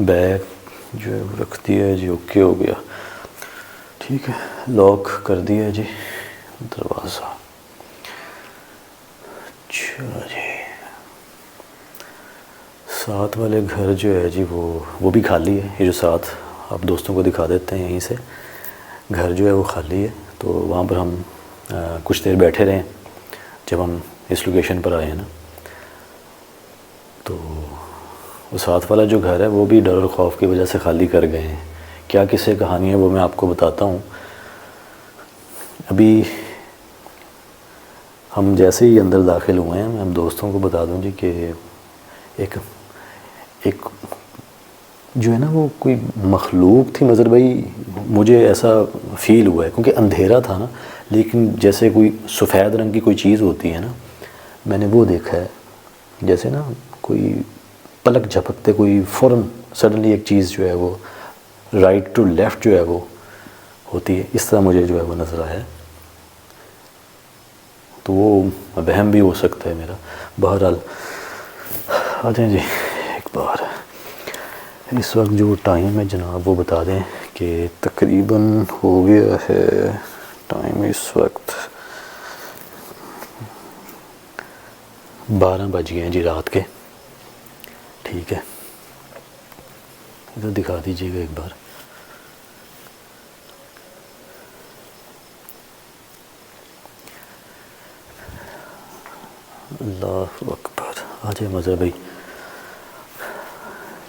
Bag جو ہے وہ رکھ دیا ہے جی، اوکے ہو گیا، ٹھیک ہے، لاک کر دیا جی دروازہ. اچھا جی، ساتھ والے گھر جو ہے جی وہ بھی خالی ہے. یہ جو ساتھ آپ دوستوں کو دکھا دیتے ہیں، یہیں سے گھر جو ہے وہ خالی ہے. تو وہاں پر ہم کچھ دیر بیٹھے رہے جب ہم اس لوکیشن پر آئے ہیں نا. تو وہ ساتھ والا جو گھر ہے وہ بھی ڈر اور خوف کی وجہ سے خالی کر گئے ہیں. کیا قصے کہانی ہے وہ میں آپ کو بتاتا ہوں. ابھی ہم جیسے ہی اندر داخل ہوئے ہیں، میں ہم دوستوں کو بتا دوں جی کہ ایک جو ہے نا وہ کوئی مخلوق تھی. مظہر بھائی مجھے ایسا فیل ہوا ہے کیونکہ اندھیرا تھا نا، لیکن جیسے کوئی سفید رنگ کی کوئی چیز ہوتی ہے نا، میں نے وہ دیکھا ہے. جیسے نا کوئی پلک جھپکتے کوئی فوراً سڈنلی ایک چیز جو ہے وہ رائٹ ٹو لیفٹ جو ہے وہ ہوتی ہے، اس طرح مجھے جو ہے وہ نظر آیا ہے. تو وہ وہم بھی ہو سکتا ہے میرا. بہرحال آ جائیں جی. ایک بار اس وقت جو ٹائم ہے جناب وہ بتا دیں کہ تقریباً ہو گیا ہے ٹائم اس وقت 12 بج گئے ہیں جی رات کے. ٹھیک ہے، ادھر دکھا دیجیے گا ایک بار. اللہ اکبر. آ جائے مظہر بھائی،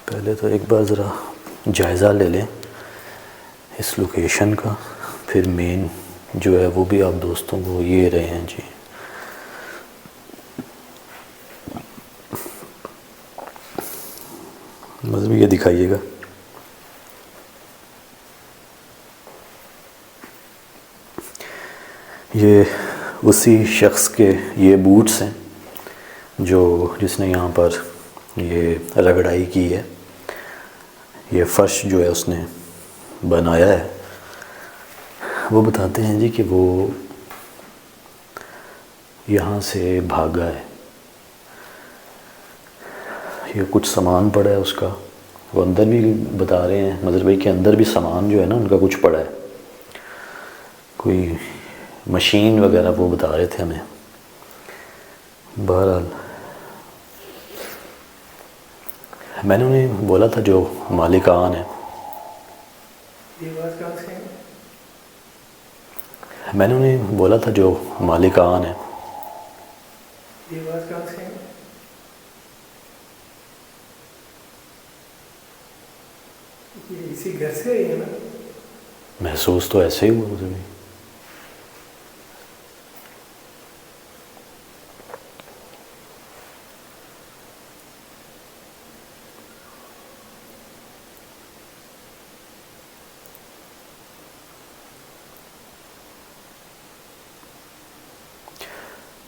پہلے تو ایک بار ذرا جائزہ لے لیں اس لوکیشن کا، پھر مین جو ہے وہ بھی آپ دوستوں کو یہ رہے ہیں جی. مظہر بھائی یہ دکھائیے گا. یہ اسی شخص کے یہ بوٹس ہیں جس نے یہاں پر یہ رگڑائی کی ہے. یہ فرش جو ہے اس نے بنایا ہے. وہ بتاتے ہیں جی کہ وہ یہاں سے بھاگا ہے. یہ کچھ سامان پڑا ہے اس کا. وہ اندر بھی بتا رہے ہیں مظہر بھائی کہ اندر بھی سامان جو ہے نا ان کا کچھ پڑا ہے، کوئی مشین وغیرہ وہ بتا رہے تھے ہمیں. بہرحال میں نے انہیں بولا تھا جو مالکان ہیں، میں نے انہیں بولا تھا جو مالکان ہیں، اسی گھر سے ہے نا؟ محسوس تو ایسے ہی ہوا مجھے بھی.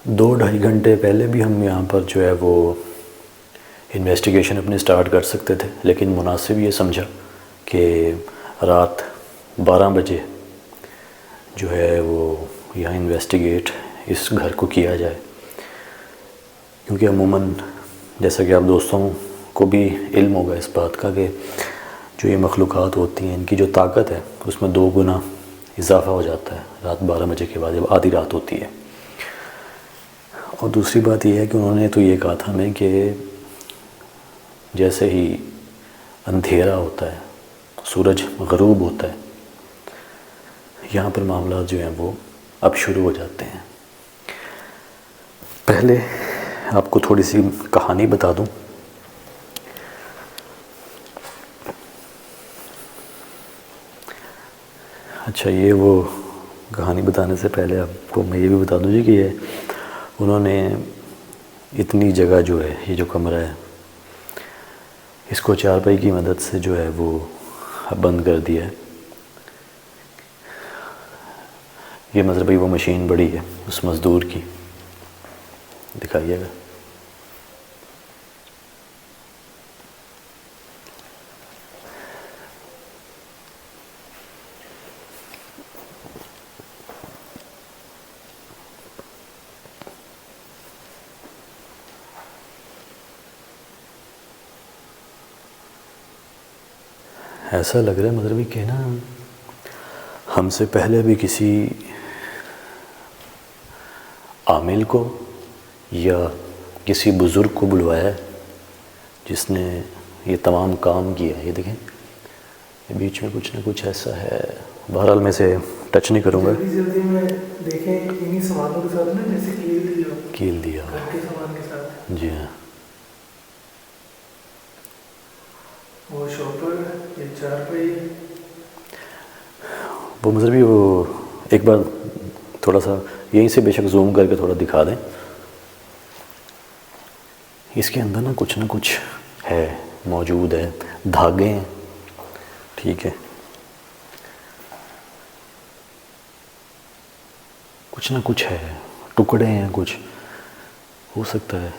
دو ڈھائی گھنٹے پہلے بھی ہم یہاں پر جو ہے وہ انویسٹیگیشن اپنی سٹارٹ کر سکتے تھے، لیکن مناسب یہ سمجھا کہ رات 12 بجے جو ہے وہ یہاں انویسٹیگیٹ اس گھر کو کیا جائے. کیونکہ عموماً جیسا کہ آپ دوستوں کو بھی علم ہوگا اس بات کا کہ جو یہ مخلوقات ہوتی ہیں ان کی جو طاقت ہے اس میں 2 گنا اضافہ ہو جاتا ہے رات 12 بجے کے بعد جب آدھی رات ہوتی ہے. اور دوسری بات یہ ہے کہ انہوں نے تو یہ کہا تھا ہمیں کہ جیسے ہی اندھیرا ہوتا ہے، سورج غروب ہوتا ہے، یہاں پر معاملات جو ہیں وہ اب شروع ہو جاتے ہیں. پہلے آپ کو تھوڑی سی کہانی بتا دوں. اچھا، یہ وہ کہانی بتانے سے پہلے آپ کو میں یہ بھی بتا دوں جی کہ یہ انہوں نے اتنی جگہ جو ہے یہ جو کمرہ ہے اس کو چارپائی کی مدد سے جو ہے وہ بند کر دیا ہے. یہ مظہر بھائی وہ مشین بڑی ہے اس مزدور کی، دکھائیے گا. ایسا لگ رہا ہے مطلب کہ نا ہم سے پہلے بھی کسی عامل کو یا کسی بزرگ کو بلوایا ہے جس نے یہ تمام کام کیا ہے. یہ دیکھیں یہ بیچ میں کچھ نہ کچھ ایسا ہے. بہرحال میں سے ٹچ نہیں کروں گا. جلدی میں دیکھیں انہی سوالوں کے ساتھ نا جیسے کیل دیا گھر کے سامان کے ساتھ. جی ہاں. وہ شوپر یہ 4 پہیے وہ مطلب وہ ایک بار تھوڑا سا یہیں سے بے شک زوم کر کے تھوڑا دکھا دیں. اس کے اندر نا کچھ ہے موجود ہے. دھاگے ہیں ٹھیک ہے. کچھ نہ کچھ ہے ٹکڑے ہیں. کچھ ہو سکتا ہے.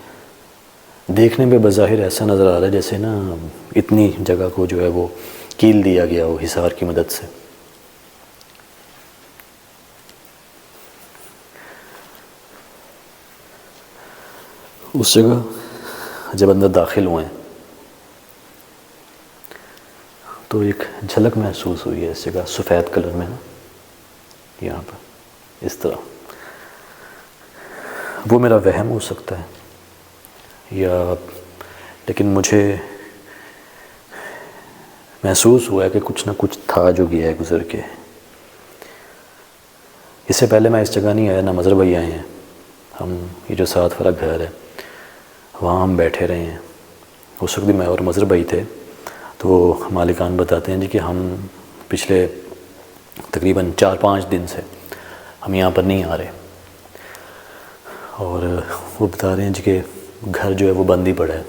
دیکھنے میں بظاہر ایسا نظر آ رہا ہے جیسے نا اتنی جگہ کو جو ہے وہ کیل دیا گیا ہو حصار کی مدد سے. اس جگہ جب اندر داخل ہوئے تو ایک جھلک محسوس ہوئی ہے اس جگہ سفید کلر میں نا یہاں پر اس طرح. وہ میرا وہم ہو سکتا ہے یا لیکن مجھے محسوس ہوا ہے کہ کچھ نہ کچھ تھا جو گیا ہے گزر کے. اس سے پہلے میں اس جگہ نہیں آیا نہ مظہر بھائی آئے ہیں. ہم یہ جو ساتھ والا گھر ہے وہاں ہم بیٹھے رہے ہیں. اس وقت بھی میں اور مظہر بھائی تھے. تو وہ مالکان بتاتے ہیں جی کہ ہم پچھلے تقریباً 4-5 دن سے ہم یہاں پر نہیں آ رہے. اور وہ بتا رہے ہیں جی کہ گھر جو ہے وہ بند ہی پڑا ہے.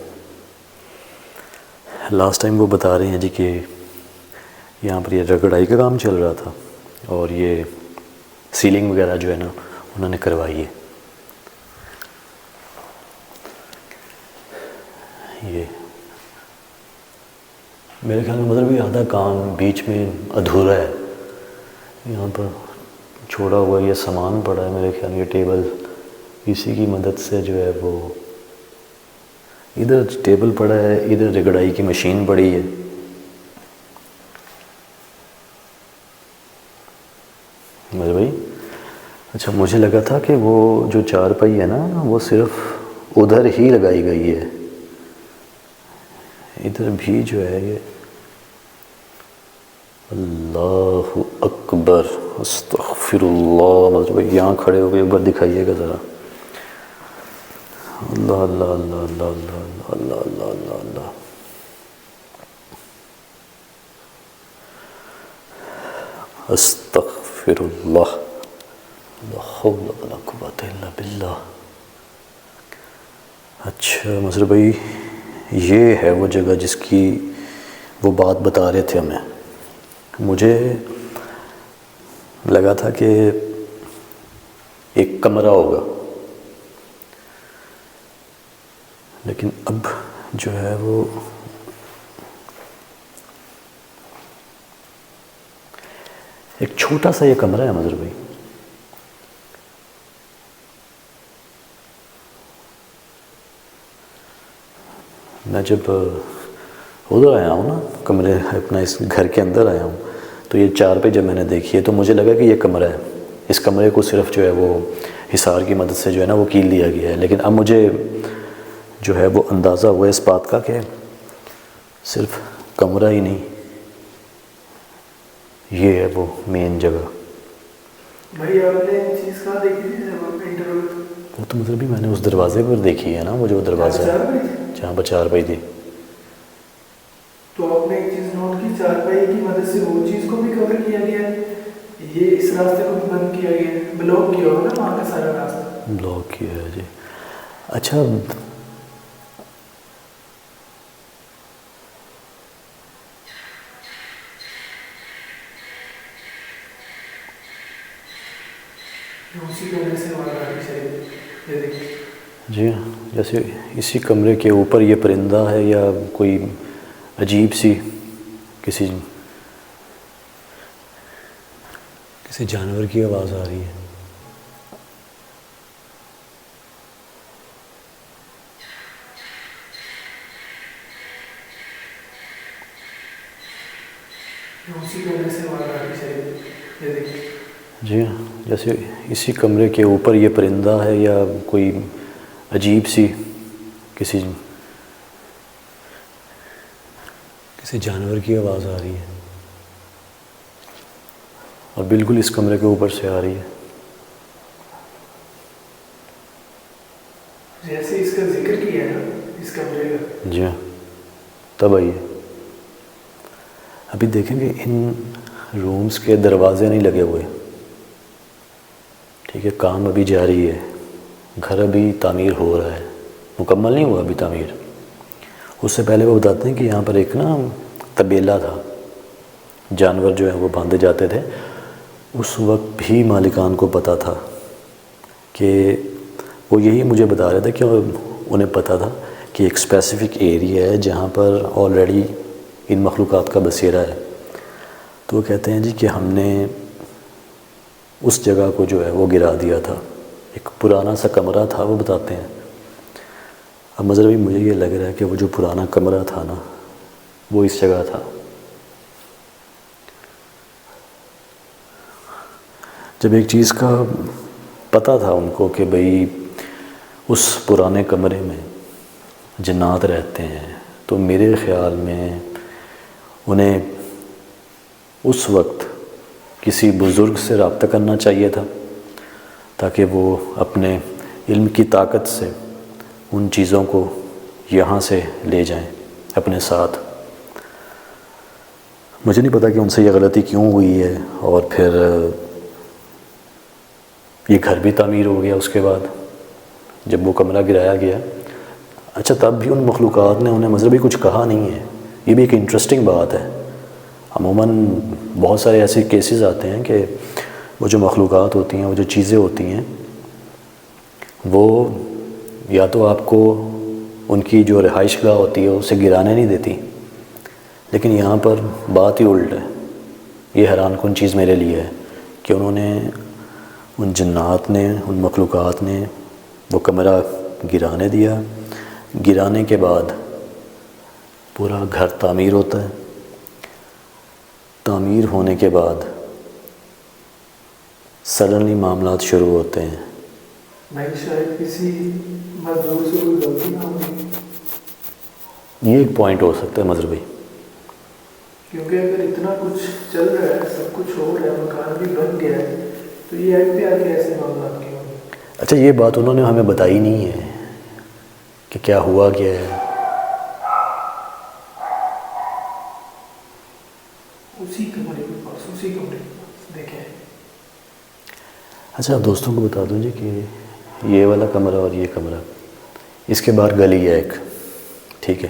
لاسٹ ٹائم وہ بتا رہے ہیں جی کہ یہاں پر یہ رگڑائی کا کام چل رہا تھا اور یہ سیلنگ وغیرہ جو ہے نا انہوں نے کروائی ہے. یہ میرے خیال میں مطلب یہ آدھا کام بیچ میں ادھورا ہے. یہاں پر چھوڑا ہوا یہ سامان پڑا ہے میرے خیال میں. یہ ٹیبل اسی کی مدد سے جو ہے وہ ادھر ٹیبل پڑا ہے ادھر رگڑائی کی مشین پڑی ہے. مجھے بھائی اچھا مجھے لگا تھا کہ وہ جو 4 پہی ہے نا وہ صرف ادھر ہی لگائی گئی ہے. ادھر بھی جو ہے یہ اللہ اکبر استغفر اللہ. مطلب یہاں کھڑے ہو کے ایک بار دکھائیے گا ذرا. اللہ اللہ اللہ اللہ اللہ اللہ اللہ اللہ اللہ. استغفر اللہ. لا حول ولا قوۃ الا باللہ. اچھا مظہر بھائی یہ ہے وہ جگہ جس کی وہ بات بتا رہے تھے ہمیں. مجھے لگا تھا کہ ایک کمرہ ہوگا لیکن اب جو ہے وہ ایک چھوٹا سا یہ کمرہ ہے مظہر بھائی. میں جب ادھر آیا ہوں نا کمرے اپنا اس گھر کے اندر آیا ہوں تو یہ 4 پہ جب میں نے دیکھی ہے تو مجھے لگا کہ یہ کمرہ ہے. اس کمرے کو صرف جو ہے وہ حصار کی مدد سے جو ہے نا وہ کیل دیا گیا ہے. لیکن اب مجھے جو ہے وہ اندازہ ہوا اس بات کا کہ صرف کمرہ ہی نہیں یہ ہے وہ مین جگہ. بھائی آپ نے چیز کہاں دیکھی تھی جب آپ انٹرویو؟ وہ تو مطلب بھی میں نے اس دروازے پر دیکھی ہے نا وہ جو دروازہ ہے جہاں پر 4 پہی تھی. تو آپ نے ایک چیز نوٹ کی 4 پہیے کی مدد سے وہ چیز کو بھی کور کیا گیا ہے. یہ اس راستے کو بھی بند کیا گیا ہے. بلاک کیا ہوگا نا وہاں کا سارا راستہ. بلاک کیا ہے جی. اچھا اسی کمرے سے وہاں آگے چاہیے. یہ دیکھیں جی ہاں جیسے اسی کمرے کے اوپر یہ پرندہ ہے یا کوئی عجیب سی کسی جانور کی آواز آ رہی ہے. اسی کمرے سے آواز آ رہی شاید، یہ دیکھیں۔ جی ہاں، جیسے اسی کمرے کے اوپر یہ پرندہ ہے یا کوئی عجیب سی کسی جانور کی آواز آ رہی ہے، اور بالکل اس کمرے کے اوپر سے آ رہی ہے۔ جیسے اس کا ذکر کیا ہے نا اس کمرے کا، جی ہاں، تب آئیے۔ ابھی دیکھیں گے ان رومز کے دروازے نہیں لگے ہوئے، ٹھیک ہے، کام ابھی جاری ہے، گھر ابھی تعمیر ہو رہا ہے، مکمل نہیں ہوا ابھی تعمیر۔ اس سے پہلے وہ بتاتے ہیں کہ یہاں پر ایک نا طبیلہ تھا، جانور جو ہیں وہ باندھے جاتے تھے۔ اس وقت بھی مالکان کو پتہ تھا کہ وہ یہی مجھے بتا رہے تھے کہ انہیں پتہ تھا کہ ایک اسپیسیفک ایریا ہے جہاں پر آلریڈی ان مخلوقات کا بسیرا ہے۔ تو وہ کہتے ہیں جی کہ ہم نے اس جگہ کو جو ہے وہ گرا دیا تھا، ایک پرانا سا کمرہ تھا، وہ بتاتے ہیں۔ اب مذہبی مجھے یہ لگ رہا ہے کہ وہ جو پرانا کمرہ تھا نا وہ اس جگہ تھا۔ جب ایک چیز کا پتہ تھا ان کو کہ بھئی اس پرانے کمرے میں جنات رہتے ہیں، تو میرے خیال میں انہیں اس وقت کسی بزرگ سے رابطہ کرنا چاہیے تھا تاکہ وہ اپنے علم کی طاقت سے ان چیزوں کو یہاں سے لے جائیں اپنے ساتھ۔ مجھے نہیں پتا کہ ان سے یہ غلطی کیوں ہوئی ہے، اور پھر یہ گھر بھی تعمیر ہو گیا اس کے بعد جب وہ کمرہ گرایا گیا۔ اچھا، تب بھی ان مخلوقات نے انہیں مذہبی کچھ کہا نہیں ہے، یہ بھی ایک انٹرسٹنگ بات ہے۔ عموماً بہت سارے ایسے کیسز آتے ہیں کہ وہ جو مخلوقات ہوتی ہیں، وہ جو چیزیں ہوتی ہیں، وہ یا تو آپ کو ان کی جو رہائش گاہ ہوتی ہے اسے گرانے نہیں دیتی، لیکن یہاں پر بات ہی الٹ ہے۔ یہ حیران کن چیز میرے لیے ہے کہ انہوں نے، ان جنات نے، ان مخلوقات نے وہ کمرہ گرانے دیا۔ گرانے کے بعد پورا گھر تعمیر ہوتا ہے، تعمیر ہونے کے بعد سڈنلی معاملات شروع ہوتے ہیں۔ نہیں، شاید کسی مزدور سے کوئی غلطی نہ ہوگی، یہ ایک پوائنٹ ہو سکتا ہے مظہر بھائی، کیونکہ اگر اتنا کچھ چل رہا ہے، سب کچھ ہو رہا ہے، مکان بھی بن گیا ہے، تو یہ ایپ پہ آ کے ایسے معاملات کیوں ہوں گے؟ اچھا یہ بات انہوں نے ہمیں بتائی نہیں ہے کہ کیا ہوا کیا ہے۔ اسی کمرے کے پاس، اسی کمرے کے پاس دیکھیں۔ اچھا، آپ دوستوں کو بتا دوں جی کہ یہ والا کمرہ اور یہ کمرہ، اس کے باہر گلی ہے ایک، ٹھیک ہے،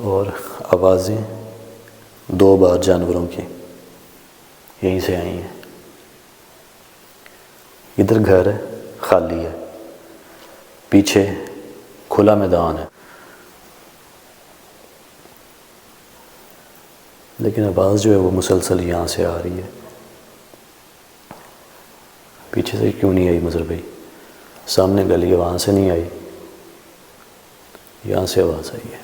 اور آوازیں 2 بار جانوروں کی یہیں سے آئی ہیں۔ ادھر گھر ہے، خالی ہے، پیچھے کھلا میدان ہے، لیکن آواز جو ہے وہ مسلسل یہاں سے آ رہی ہے۔ پیچھے سے کیوں نہیں آئی مظہر بھائی؟ سامنے گلی ہے، وہاں سے نہیں آئی، یہاں سے آواز آئی ہے۔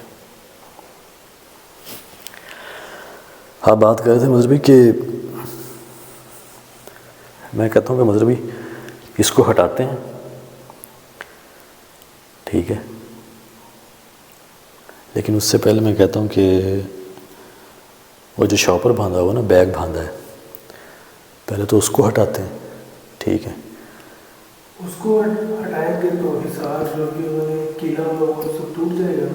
آپ بات کر رہے تھے مظہر بھائی کہ میں کہتا ہوں کہ مظہر بھائی اس کو ہٹاتے ہیں، ٹھیک ہے، لیکن اس سے پہلے میں کہتا ہوں کہ وہ جو شاپر باندھا ہوا نا، بیگ باندھا ہے، پہلے تو اس کو ہٹاتے ہیں، ٹھیک ہے۔ اس کو ہٹائیں گے تو حصار جو بھی انہوں نے کیا ہوا وہ سب ٹوٹ جائے گا۔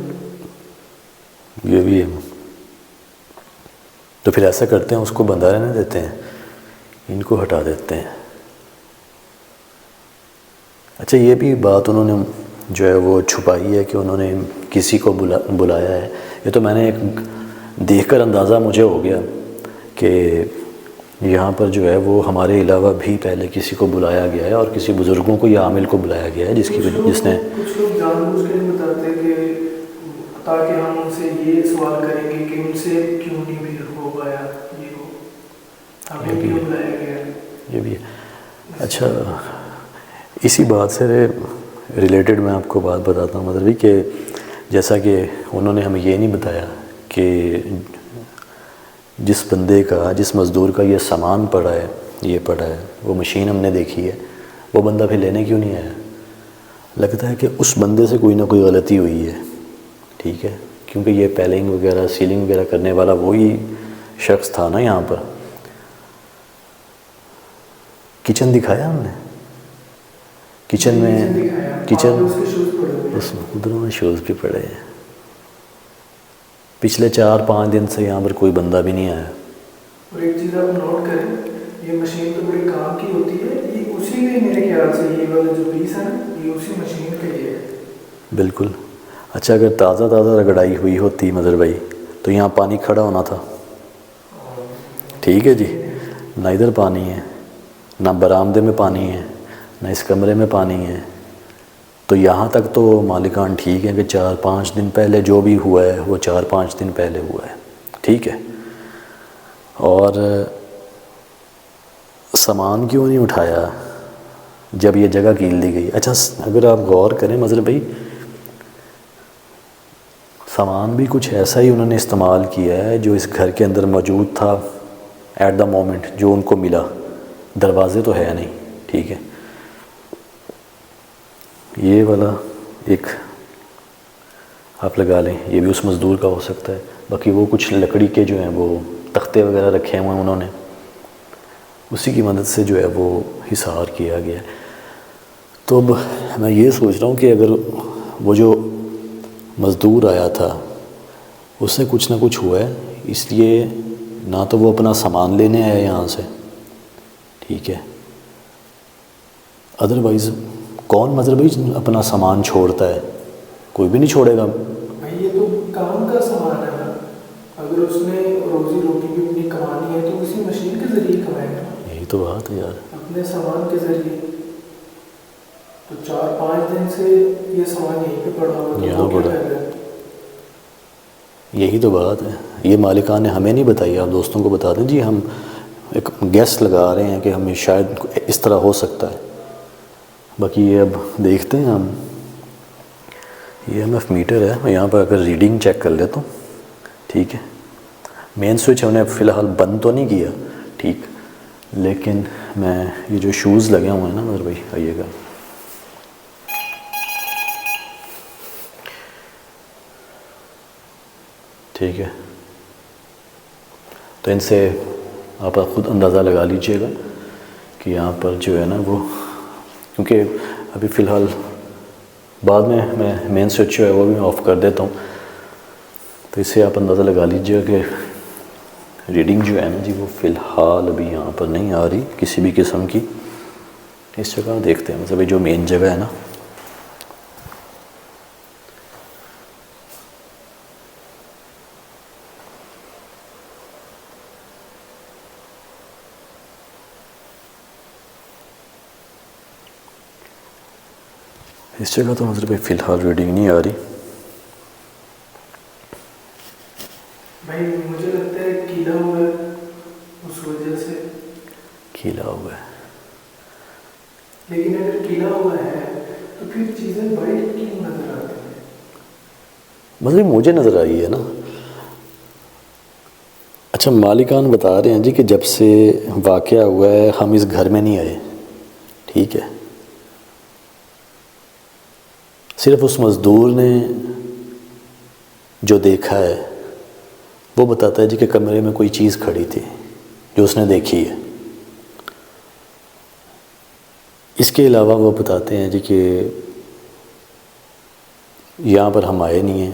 یہ بھی ہے، تو پھر ایسا کرتے ہیں، اس کو بندھا رہنے دیتے ہیں، ان کو ہٹا دیتے ہیں۔ اچھا، یہ بھی بات انہوں نے جو ہے وہ چھپائی ہے کہ انہوں نے کسی کو بلایا ہے۔ یہ تو میں نے ایک دیکھ کر اندازہ مجھے ہو گیا کہ یہاں پر جو ہے وہ ہمارے علاوہ بھی پہلے کسی کو بلایا گیا ہے، اور کسی بزرگوں کو یا عامل کو بلایا گیا ہے جس نے کچھ لوگ جان بوجھ کے بتاتے ہیں کہ تاکہ ہم ان سے یہ سوال کریں گے کہ ان سے کیوں نہیں بھی ہو پایا، یہ ہو ہمیں کیوں بلایا گیا۔ یہ بھی ہے۔ اچھا، اسی بات سے ریلیٹڈ میں آپ کو بات بتاتا ہوں مطلب کہ جیسا کہ انہوں نے ہمیں یہ نہیں بتایا کہ جس بندے کا، جس مزدور کا یہ سامان پڑا ہے، یہ پڑا ہے، وہ مشین ہم نے دیکھی ہے، وہ بندہ پھر لینے کیوں نہیں آیا؟ لگتا ہے کہ اس بندے سے کوئی نہ کوئی غلطی ہوئی ہے، ٹھیک ہے، کیونکہ یہ پیلنگ وغیرہ سیلنگ وغیرہ کرنے والا وہی شخص تھا نا یہاں پر۔ کچن دکھایا ہم نے، کچن میں کچن اس ادھر میں شوز بھی پڑے ہیں۔ پچھلے 4-5 دن سے یہاں پر کوئی بندہ بھی نہیں آیا۔ اور ایک چیز آپ نوٹ کریں، یہ مشین تو بڑے کام کی ہوتی ہے، یہ اسی میں میرے خیال سے یہ والا جو پیس ہے نا، یہ اسی مشین کا ہی ہے۔ بالکل۔ اچھا اگر تازہ رگڑائی ہوئی ہوتی مظہر بھائی تو یہاں پانی کھڑا ہونا تھا، ٹھیک ہے جی، نہ ادھر پانی ہے، نہ برآمدے میں پانی ہے، نہ اس کمرے میں پانی ہے، تو یہاں تک تو مالکان ٹھیک ہے کہ 4-5 دن پہلے جو بھی ہوا ہے وہ 4-5 دن پہلے ہوا ہے، ٹھیک ہے۔ اور سامان کیوں نہیں اٹھایا جب یہ جگہ کھیل دی گئی؟ اچھا اگر آپ غور کریں مظہر بھائی، سامان بھی کچھ ایسا ہی انہوں نے استعمال کیا ہے جو اس گھر کے اندر موجود تھا ایٹ دا مومنٹ، جو ان کو ملا۔ دروازے تو ہے نہیں، ٹھیک ہے، یہ والا ایک آپ لگا لیں، یہ بھی اس مزدور کا ہو سکتا ہے، باقی وہ کچھ لکڑی کے جو ہیں وہ تختے وغیرہ رکھے ہوئے ہیں انہوں نے، اسی کی مدد سے جو ہے وہ حصار کیا گیا ہے۔ تو اب میں یہ سوچ رہا ہوں کہ اگر وہ جو مزدور آیا تھا اس سے کچھ نہ کچھ ہوا ہے، اس لیے نہ تو وہ اپنا سامان لینے آیا یہاں سے، ٹھیک ہے، ادروائز کون مظہر بھائی اپنا سامان چھوڑتا ہے؟ کوئی بھی نہیں چھوڑے گا بھائی، یہ تو کام کا سامان ہے نا، اگر اس نے روزی روٹی بھی اپنی کمانی ہے تو اسی مشین کے ذریعے کمائے گا۔ یہی تو بات ہے یار، اپنے سامان کے ذریعے۔ تو 4-5 دن سے یہ سامان یہیں پہ پڑا ہوا، یہاں پڑا، یہی تو بات ہے۔ یہ مالکان نے ہمیں نہیں بتائی، آپ دوستوں کو بتا دیں جی، ہم ایک گیس لگا رہے ہیں کہ ہمیں شاید اس طرح ہو سکتا ہے، باقی یہ اب دیکھتے ہیں ہم۔ یہ ایم ایف میٹر ہے، میں یہاں پر اگر ریڈنگ چیک کر لیتا ہوں، ٹھیک ہے، مین سوئچ ہم نے فی الحال بند تو نہیں کیا، ٹھیک، لیکن میں یہ جو شوز لگے ہوئے ہیں نا مظہر بھائی، آئیے گا، ٹھیک ہے، تو ان سے آپ خود اندازہ لگا لیجئے گا کہ یہاں پر جو ہے نا وہ، کیونکہ ابھی فی الحال بعد میں مین سوئچ جو ہے وہ بھی میں آف کر دیتا ہوں، تو اس سے آپ اندازہ لگا لیجئے کہ ریڈنگ جو ہے نا جی وہ فی الحال ابھی یہاں پر نہیں آ رہی کسی بھی قسم کی۔ اس جگہ دیکھتے ہیں، مطلب یہ جو مین جگہ ہے نا، اس جگہ تو مطلب فی الحال ریڈنگ نہیں آ رہی۔ بھائی مجھے لگتا ہے کیلا ہوا ہے، اس وجہ سے کھیلا ہوا ہے، لیکن اگر کیلا ہوا ہے تو پھر چیزیں وائٹ کیوں نظر آتی ہیں؟ مطلب مجھے نظر آئی ہے نا۔ اچھا مالکان بتا رہے ہیں جی کہ جب سے واقعہ ہوا ہے ہم اس گھر میں نہیں آئے، ٹھیک ہے، صرف اس مزدور نے جو دیکھا ہے وہ بتاتا ہے جی کہ کمرے میں کوئی چیز کھڑی تھی جو اس نے دیکھی ہے۔ اس کے علاوہ وہ بتاتے ہیں جی کہ یہاں پر ہم آئے نہیں ہیں،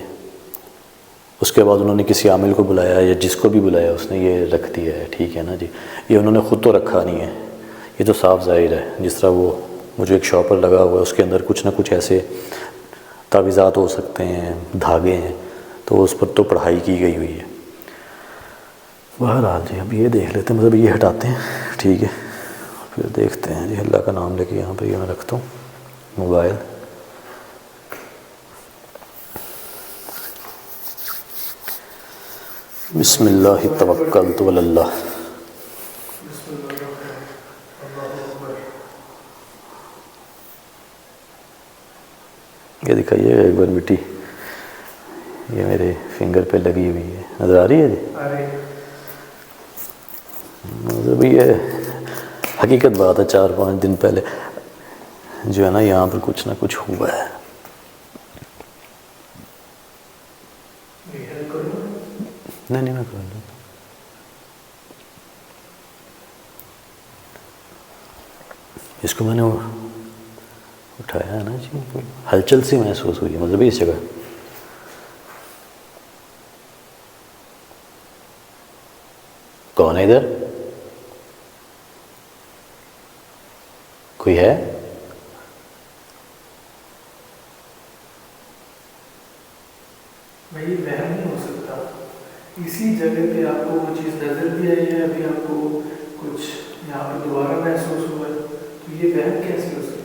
اس کے بعد انہوں نے کسی عامل کو بلایا یا جس کو بھی بلایا اس نے یہ رکھ دیا ہے، ٹھیک ہے نا جی، یہ انہوں نے خود تو رکھا نہیں ہے، یہ تو صاف ظاہر ہے، جس طرح وہ مجھے ایک شاپر لگا ہوا ہے اس کے اندر کچھ نہ کچھ ایسے تعویذات ہو سکتے ہیں، دھاگے ہیں، تو اس پر تو پڑھائی کی گئی ہوئی ہے۔ بہرحال جی اب یہ دیکھ لیتے ہیں، مطلب یہ ہٹاتے ہیں، ٹھیک ہے، پھر دیکھتے ہیں جی، اللہ کا نام لے کے یہاں پہ یہ میں رکھتا ہوں موبائل۔ بسم اللہ توکلت علی اللہ۔ یہ دکھائیے گا ایک بار مٹی، یہ میرے فنگر پہ لگی ہوئی ہے، نظر آ رہی ہے جی؟ مطلب یہ حقیقت بات ہے 4-5 دن پہلے جو ہے نا یہاں پر کچھ نہ کچھ ہوا ہے. نہیں میں کر لوں. اس کو میں نے اٹھایا ہے نا جی, ہلچل سی محسوس ہوئی ہے مطلب اس جگہ. کون ہے ادھر؟ کوئی ہے؟ بھائی وہم نہیں ہو سکتا, اسی جگہ پہ آپ کو وہ چیز نظر بھی آئی ہے, ابھی آپ کو کچھ یہاں پر دوبارہ محسوس ہوا ہے, تو یہ وہم کیسے ہو سکتا ہے؟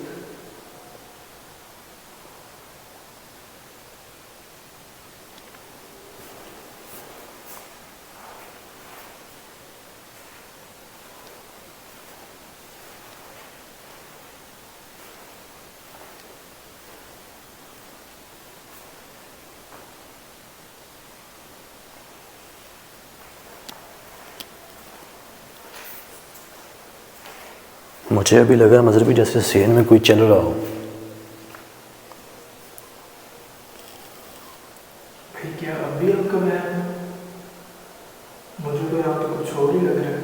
مجھے ابھی لگا مطلب جیسے سین میں کوئی چل رہا ہو. بھائی کیا اب بھی آپ کا وہم ہے؟ مجھے تو یہاں تو کچھ اور ہی لگ رہا ہے.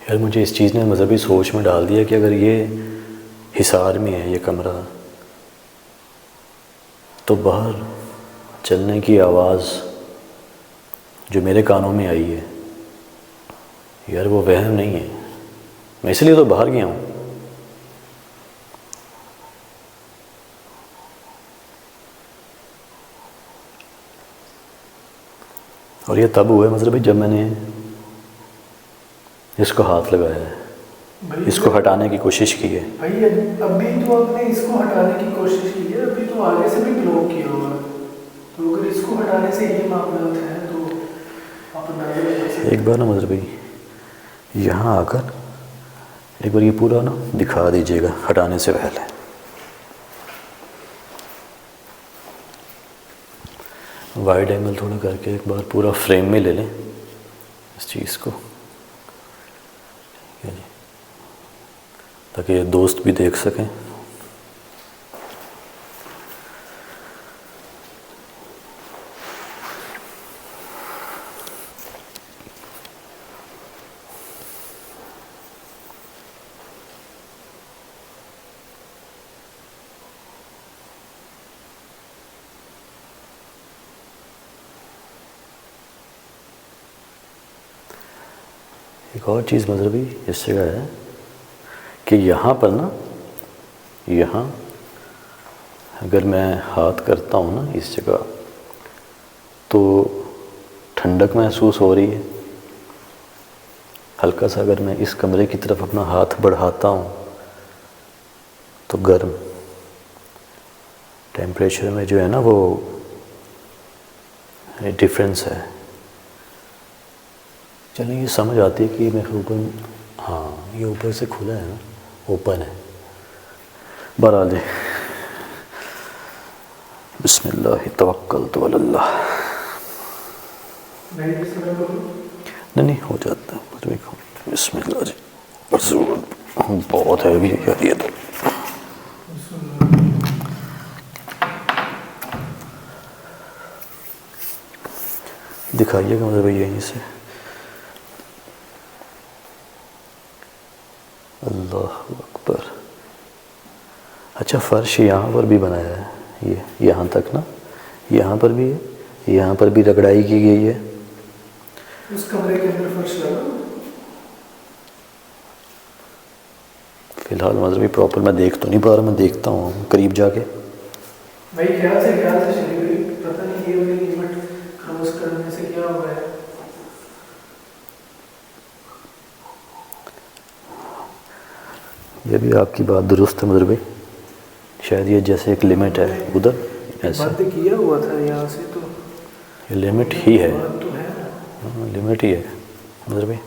یار مجھے اس چیز نے مذہبی سوچ میں ڈال دیا کہ اگر یہ حصار میں ہے یہ کمرہ, تو باہر چلنے کی آواز جو میرے کانوں میں آئی ہے یار وہ وہم نہیں ہے. میں اس لیے تو باہر گیا ہوں. اور یہ تب ہوا ہے مطلب جب میں نے اس کو ہاتھ لگایا ہے, اس کو ہٹانے کی کوشش کی ہے. بھائی ابھی تو آپ نے اس کو ہٹانے کی کوشش کی ہے, ابھی تو آگے سے بھی بلاک کیا ہوگا, تو اگر اس کو ہٹانے سے یہ معاملات ہیں تو آپ ایک بار نا مظہر بھائی یہاں آ کر ایک بار یہ پورا نا دکھا دیجیے گا ہٹانے سے پہلے. وائڈ اینگل تھوڑا کر کے ایک بار پورا فریم میں لے لیں اس چیز کو, تاکہ یہ دوست بھی دیکھ سکیں. ایک اور چیز مذہبی اس جگہ ہے کہ یہاں پر نا, یہاں اگر میں ہاتھ کرتا ہوں نا اس جگہ تو ٹھنڈک محسوس ہو رہی ہے. ہلکا سا اگر میں اس کمرے کی طرف اپنا ہاتھ بڑھاتا ہوں تو گرم ٹیمپریچر میں جو ہے نا وہ ڈفرینس ہے. چلیں یہ سمجھ آتی ہے کہ میرے اوپر, ہاں یہ اوپر سے کھلا ہے نا, اوپن ہے. بہرحال جی, بسم اللہ توکلت علی اللہ. نہیں ہو جاتا ہے. بسم اللہ جی, بہت ہے ابھی یار یہ تو. دکھائیے گا مطلب یہیں سے. اللہ اکبر. اچھا فرش یہاں پر بھی بنایا ہے, یہ یہاں تک نا, یہاں پر بھی ہے, یہاں پر بھی رگڑائی کی گئی ہے. اس کمرے کے اندر فرش لگا فی الحال مذہبی پراپر میں دیکھ تو نہیں پا رہا, میں دیکھتا ہوں قریب جا کے. بھائی خیال سے چلی گئی, پتہ نہیں یہ والی لیمٹ کراس کرنے سے کیا ہوا ہے. یہ بھی آپ کی بات درست ہے مذہب بھائی, شاید یہ جیسے ایک لمٹ ہے ادھر ایسا. بند کیا ہوا تھا یہاں سے, تو یہ لمٹ ہی ہے، بات تو ہے نا. لمٹ ہی ہے مظہر بھائی.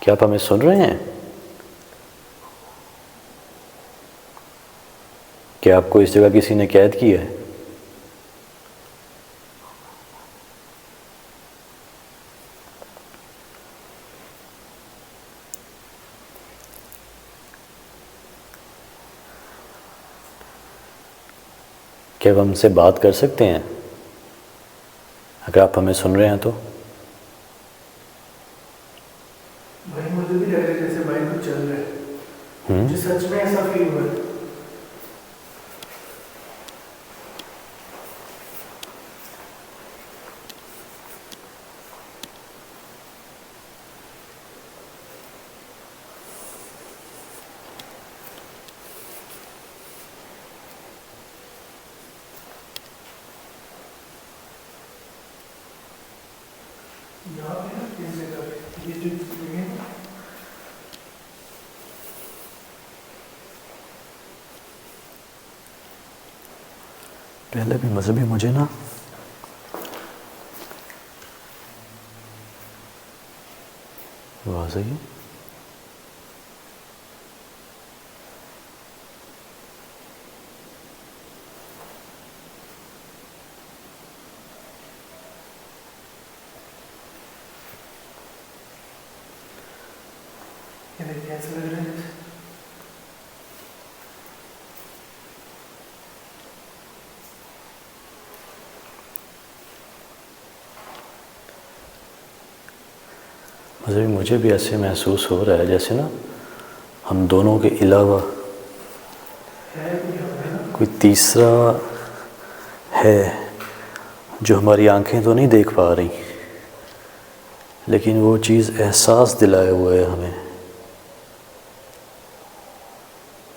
کیا آپ ہمیں سن رہے ہیں؟ کیا آپ کو اس جگہ کسی نے قید کیا ہے؟ کیا آپ ہم سے بات کر سکتے ہیں اگر آپ ہمیں سن رہے ہیں تو؟ بھائی مجھے بھی لگ رہا ہے جیسے بھائی کچھ چل رہا ہے. ہوں؟ مجھے سچ میں ایسا فیل ہوا ہے. یہاں پہ نا اس جگہ پہ یہ جو جگہ ہے نا، پہلے بھی مذہبی مجھے نا واضح ہی یہ دیکھیں ایسا لگ رہا ہے جیسے مذہبی مجھے بھی ایسے محسوس ہو رہا ہے جیسے نا ہم دونوں کے علاوہ ہے کوئی ہمیں نا. کوئی تیسرا ہے جو ہماری آنکھیں تو نہیں دیکھ پا رہی، لیکن وہ چیز احساس دلائے ہوئے ہے ہمیں.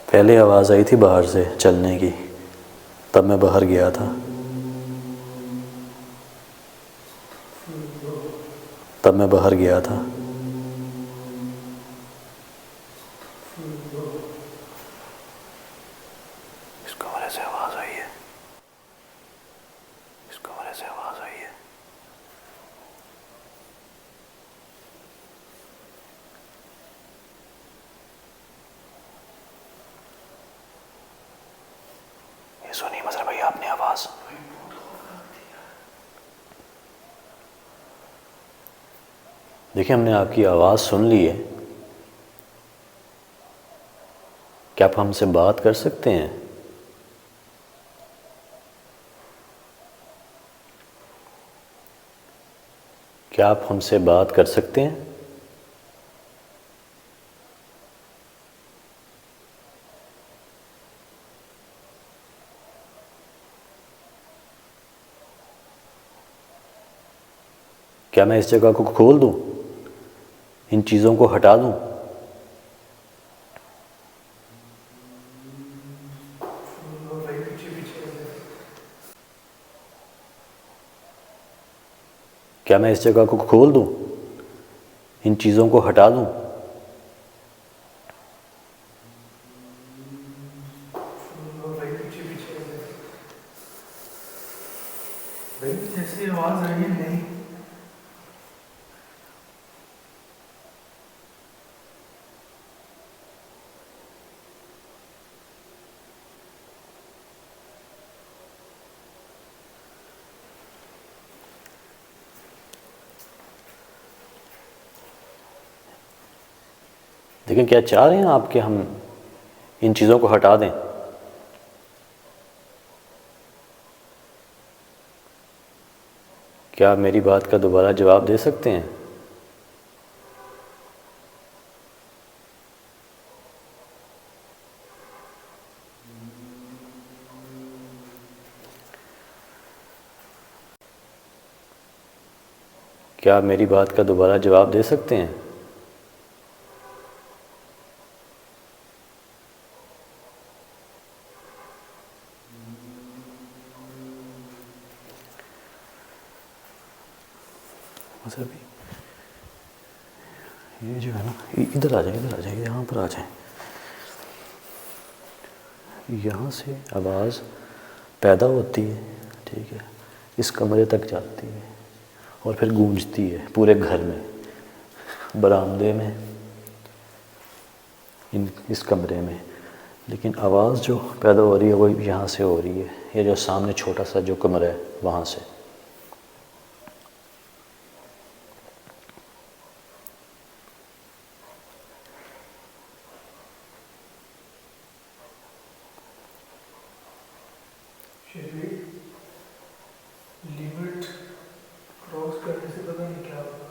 پہلے آواز آئی تھی باہر سے چلنے کی، تب میں باہر گیا تھا، تب میں باہر گیا تھا. اس کمرے سے آواز آئی ہے، اس کمرے سے آواز آئی ہے. یہ سنی مظہر بھائی آپ نے آواز؟ دیکھیں ہم نے آپ کی آواز سن لی ہے. کیا آپ ہم سے بات کر سکتے ہیں؟ کیا آپ ہم سے بات کر سکتے ہیں؟ کیا میں اس جگہ کو کھول دوں، ان چیزوں کو ہٹا دوں؟ بھائی پیچھے پیچھے ہو جائے. کیا میں اس جگہ کو کھول دوں، ان چیزوں کو ہٹا دوں؟ بھائی پیچھے پیچھے ہو جائے. بھائی جیسے آواز آئی ہے نہیں. لیکن کیا چاہ رہے ہیں آپ کہ ہم ان چیزوں کو ہٹا دیں؟ کیا آپ میری بات کا دوبارہ جواب دے سکتے ہیں؟ کیا آپ میری بات کا دوبارہ جواب دے سکتے ہیں؟ مطلب یہ جو ہے نا، ادھر آ جائیں، ادھر آ جائیں، یہاں پر آ جائیں. یہاں سے آواز پیدا ہوتی ہے، ٹھیک ہے، اس کمرے تک جاتی ہے اور پھر گونجتی ہے پورے گھر میں، برآمدے میں، اس کمرے میں، لیکن آواز جو پیدا ہو رہی ہے وہ یہاں سے ہو رہی ہے، یہ جو سامنے چھوٹا سا جو کمرہ ہے وہاں سے۔ لیمٹ کراس کرنے سے پتہ نہیں کیا ہوگا۔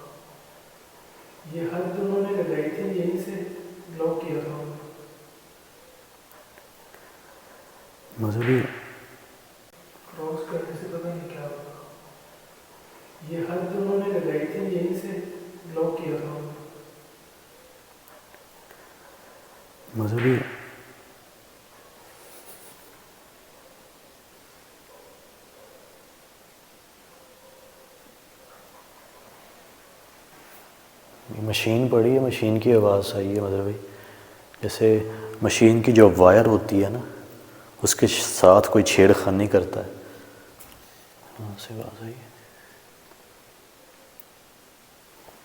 یہ حد انہوں نے لگائی تھی، یہیں سے بلاک کیا تھا انہوں نے۔ مذہبی کراس کرنے سے پتہ نہیں کیا ہوگا۔ یہ حد انہوں نے لگائی تھی، یہیں سے بلاک کیا تھا انہوں نے۔ مذہبی مشین پڑی ہے، مشین کی آواز آئی ہے مذہبی، جیسے مشین کی جو وائر ہوتی ہے نا، اس کے ساتھ کوئی چھیڑ خانی کرتا ہے، وہاں سے آواز آئی ہے۔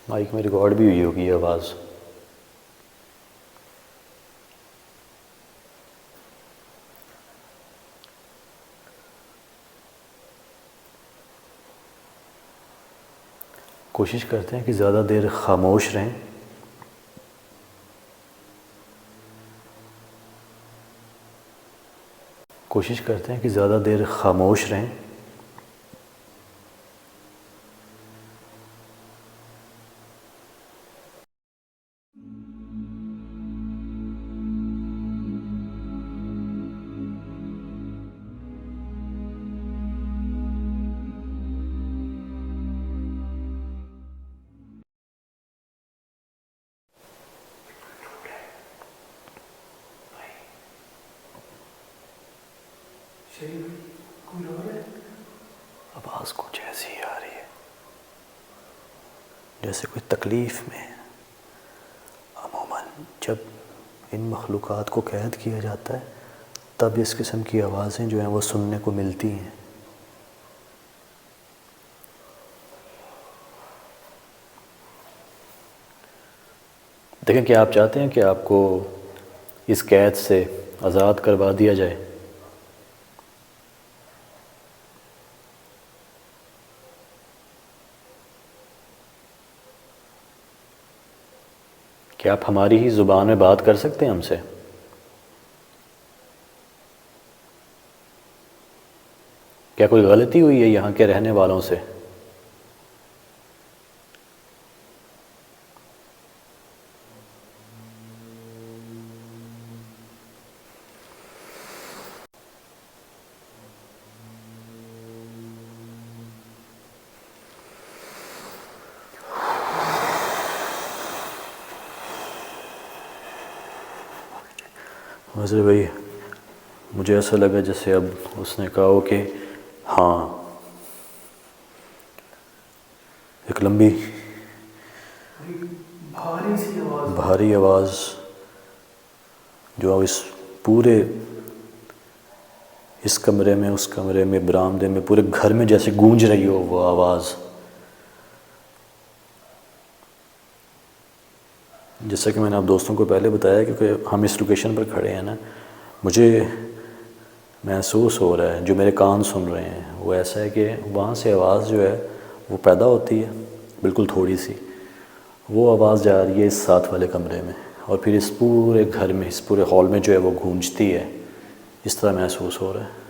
مائک میں ریکارڈ بھی ہوئی ہوگی یہ آواز۔ کوشش کرتے ہیں کہ زیادہ دیر خاموش رہیں، کوشش کرتے ہیں کہ زیادہ دیر خاموش رہیں۔ کوئی اور ہے؟ آواز کچھ ایسی ہی آ رہی ہے جیسے کوئی تکلیف میں ہے۔ عموماً جب ان مخلوقات کو قید کیا جاتا ہے تب اس قسم کی آوازیں جو ہیں وہ سننے کو ملتی ہیں۔ دیکھیں کہ آپ چاہتے ہیں کہ آپ کو اس قید سے آزاد کروا دیا جائے؟ کہ آپ ہماری ہی زبان میں بات کر سکتے ہیں ہم سے؟ کیا کوئی غلطی ہوئی ہے یہاں کے رہنے والوں سے؟ ویسے بھائی مجھے ایسا لگا جیسے اب اس نے کہا ہو کہ ہاں، ایک لمبی بھاری سی آواز، بھاری آواز جو اس پورے اس کمرے میں، اس کمرے میں، برآمدے میں، پورے گھر میں جیسے گونج رہی ہو وہ آواز۔ جیسا کہ میں نے آپ دوستوں کو پہلے بتایا، کیونکہ ہم اس لوکیشن پر کھڑے ہیں نا، مجھے محسوس ہو رہا ہے، جو میرے کان سن رہے ہیں وہ ایسا ہے کہ وہاں سے آواز جو ہے وہ پیدا ہوتی ہے بالکل تھوڑی سی، وہ آواز جا رہی ہے اس ساتھ والے کمرے میں، اور پھر اس پورے گھر میں، اس پورے ہال میں جو ہے وہ گونجتی ہے، اس طرح محسوس ہو رہا ہے۔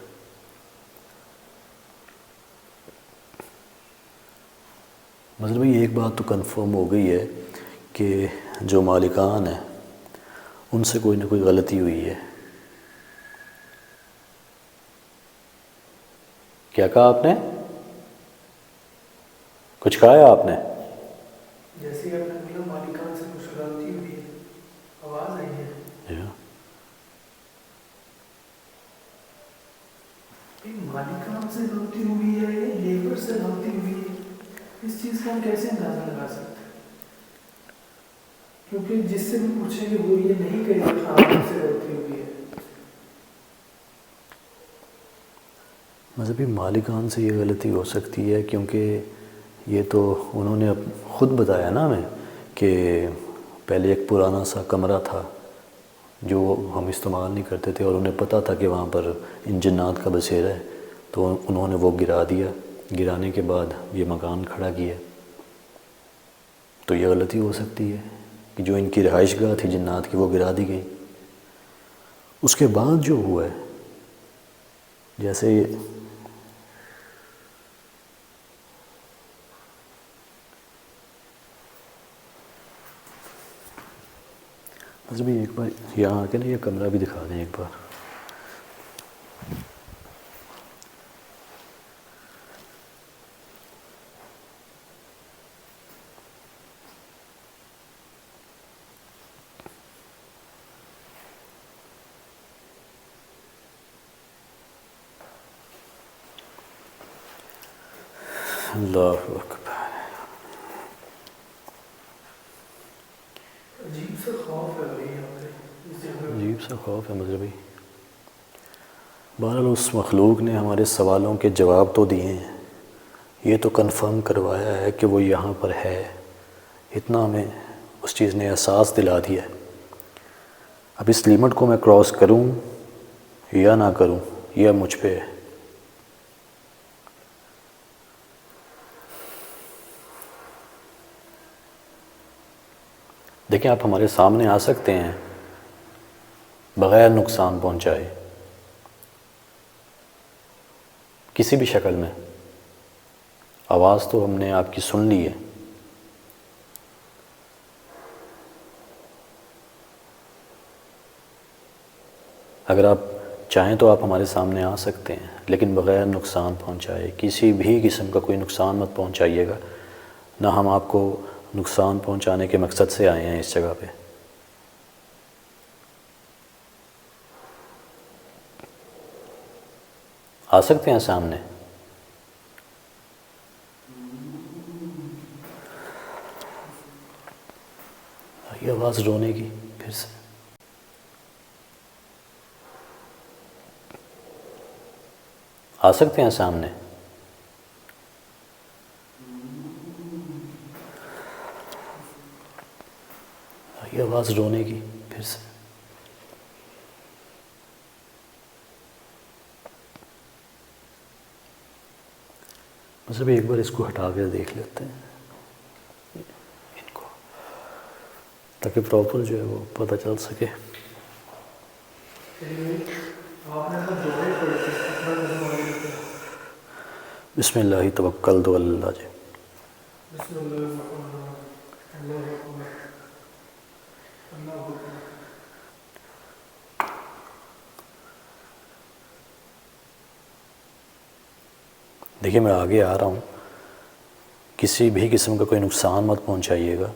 مطلب یہ ایک بات تو کنفرم ہو گئی ہے کہ جو مالکان ہیں ان سے کوئی نہ کوئی غلطی ہوئی ہے۔ کیا کہا آپ نے؟ کچھ کہا ہے آپ نے؟ جیسے کہ آپ نے بولا مالکان سے کچھ غلطی ہوئی ہے، آواز آئی ہے۔ مالکان سے غلطی ہوئی ہے یا لیبر سے غلطی ہوئی ہے، اس چیز کا ہم کیسے اندازہ لگا سکتے ہیں؟ کیونکہ جس سے بھی پوچھیں گے وہ یہ نہیں کہے گا کہ آپ سے غلطی ہوئی ہے۔ مذہبی مالکان سے یہ غلطی ہو سکتی ہے، کیونکہ یہ تو انہوں نے خود بتایا نا ہمیں کہ پہلے ایک پرانا سا کمرہ تھا جو ہم استعمال نہیں کرتے تھے، اور انہیں پتہ تھا کہ وہاں پر ان جنات کا بسیرا ہے، تو انہوں نے وہ گرا دیا، گرانے کے بعد یہ مکان کھڑا کیا۔ تو یہ غلطی ہو سکتی ہے کہ جو ان کی رہائش گاہ تھی جنات کی وہ گرا دی گئی۔ اس کے بعد جو ہوا ہے، جیسے مذہبی ایک بار یہاں آ کے نا یہ کمرہ بھی دکھا دیں ایک بار۔ اللہ اکبر۔ عجیب سا خوف ہے بھائی یہاں پہ اس جگہ۔ عجیب سا خوف ہے مذہبی۔ بہرحال اس مخلوق نے ہمارے سوالوں کے جواب تو دیے ہیں، یہ تو کنفرم کروایا ہے کہ وہ یہاں پر ہے، اتنا ہمیں اس چیز نے احساس دلا دیا ہے۔ اب اس لیمٹ کو میں کراس کروں یا نہ کروں یہ مجھ پہ ہے۔ دیکھیں آپ ہمارے سامنے آ سکتے ہیں بغیر نقصان پہنچائے کسی بھی شکل میں۔ آواز تو ہم نے آپ کی سن لی ہے، اگر آپ چاہیں تو آپ ہمارے سامنے آ سکتے ہیں، لیکن بغیر نقصان پہنچائے، کسی بھی قسم کا کوئی نقصان مت پہنچائیے گا۔ نہ ہم آپ کو نقصان پہنچانے کے مقصد سے آئے ہیں اس جگہ پہ۔ آ سکتے ہیں سامنے؟ یہ آواز رونے کی پھر سے۔ آ سکتے ہیں سامنے؟ یہ آواز رونے کی پھر سے۔ مطلب ایک بار اس کو ہٹا کے دیکھ لیتے ہیں ان کو، تاکہ پراپر جو ہے وہ پتہ چل سکے۔ بسم اللہ توکلت علی اللہ جی۔ بسم اللہ الرحمن الرحیم۔ اللہ اکبر، اللہ اکبر۔ دیکھیے میں آگے آ رہا ہوں، کسی بھی قسم کا کوئی نقصان مت پہنچائیے گا۔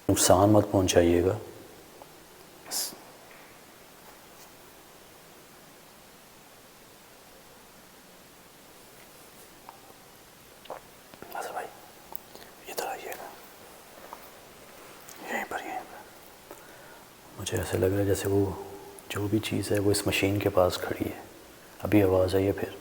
نقصان مت پہنچائیے گا۔ بھائی ادھر آئیے گا، یہیں پر مجھے ایسے لگ رہا ہے جیسے وہ جو بھی چیز ہے وہ اس مشین کے پاس کھڑی ہے۔ ابھی آواز آئی ہے پھر۔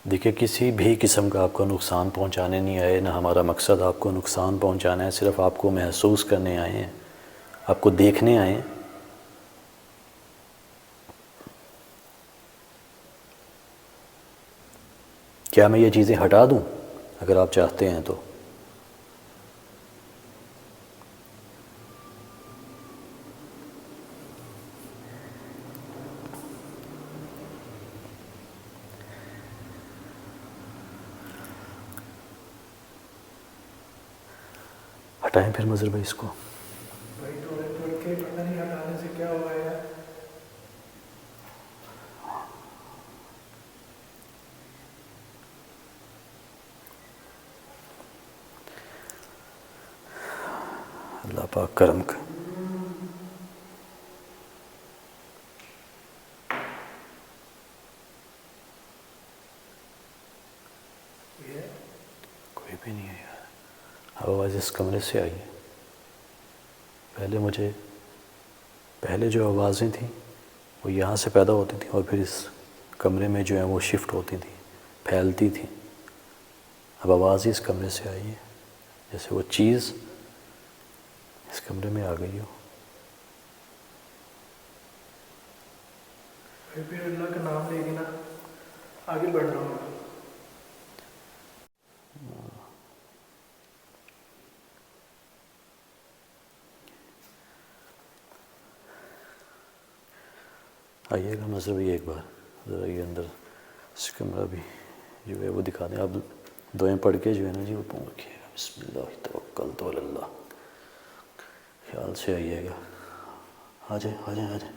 دیکھیے کسی بھی قسم کا آپ کو نقصان پہنچانے نہیں آئے، نہ ہمارا مقصد آپ کو نقصان پہنچانا ہے، صرف آپ کو محسوس کرنے آئے ہیں، آپ کو دیکھنے آئے ہیں۔ کیا میں یہ چیزیں ہٹا دوں اگر آپ چاہتے ہیں تو؟ ہٹائیں پھر مظہر بھائی اس کو۔ بھائی توڑ توڑ کے پتہ نہیں ہٹانے سے کیا ہوا ہے۔ اللہ پاک کرم کا۔ آواز اس کمرے سے آئی ہے. پہلے جو آوازیں تھیں وہ یہاں سے پیدا ہوتی تھیں اور پھر اس کمرے میں جو ہے وہ شفٹ ہوتی تھیں، پھیلتی تھیں. اب آواز ہی اس کمرے سے آئی ہے، جیسے وہ چیز اس کمرے میں آ گئی ہو. پھر اللہ کا نام لے کے نا آگے بڑھ رہا ہوں. آئیے گا نظر بھی ایک بار ذرا یہ اندر اس کمرہ بھی جو ہے وہ دکھا دیں. آپ دعائیں پڑھ کے جو ہے نا جی وہ پاؤں رکھیے گا. بسم اللہ توکلت علی اللہ. خیال سے آئیے گا. آ جائیں آ جائیں آ جائیں.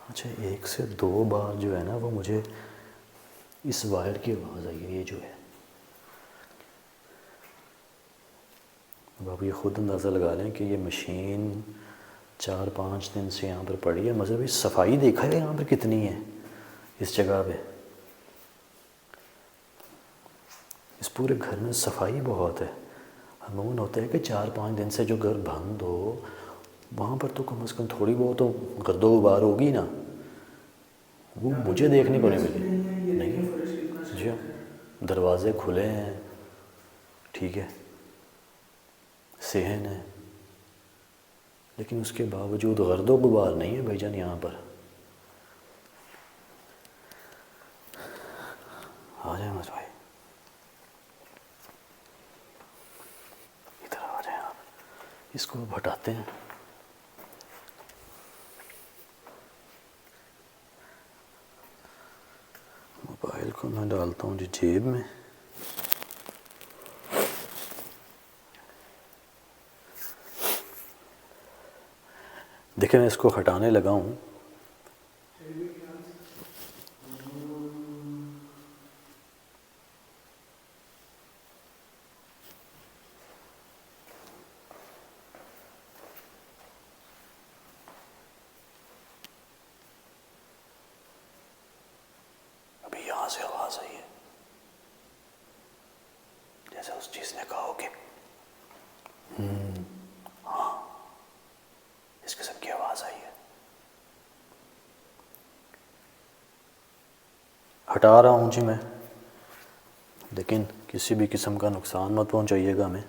اچھا 1 سے 2 بار جو ہے نا وہ مجھے اس وائر کی آواز آئی ہے. یہ جو ہے اب آپ یہ خود اندازہ لگا لیں کہ یہ مشین 4-5 دن سے یہاں پر پڑی ہے. مطلب یہ صفائی دیکھا ہے یہاں پر کتنی ہے اس جگہ پہ. اس پورے گھر میں صفائی بہت ہے. عموماً ہوتا ہے کہ 4-5 دن سے جو گھر بند ہو وہاں پر تو کم از کم تھوڑی بہت تو گرد و غبار ہوگی نا. وہ مجھے دیکھنے کو نہیں ملی. نہیں جی ہاں دروازے کھلے ہیں، ٹھیک ہے، صحن ہے، لیکن اس کے باوجود گرد و غبار نہیں ہے بھائی جان یہاں پر. آ جائیں بس بھائی ادھر آ جائیں آپ. اس کو اب ہٹاتے ہیں. موبائل کو میں ڈالتا ہوں جی جیب میں. دیکھیں میں اس کو ہٹانے لگا ہوں. ابھی یہاں سے آواز آئی ہے جیسے اس چیز نے کہا ہو کہ ہاں اس قسم کی آواز آئی ہے. ہٹا رہا ہوں جی میں، لیکن کسی بھی قسم کا نقصان مت پہنچائیے گا ہمیں.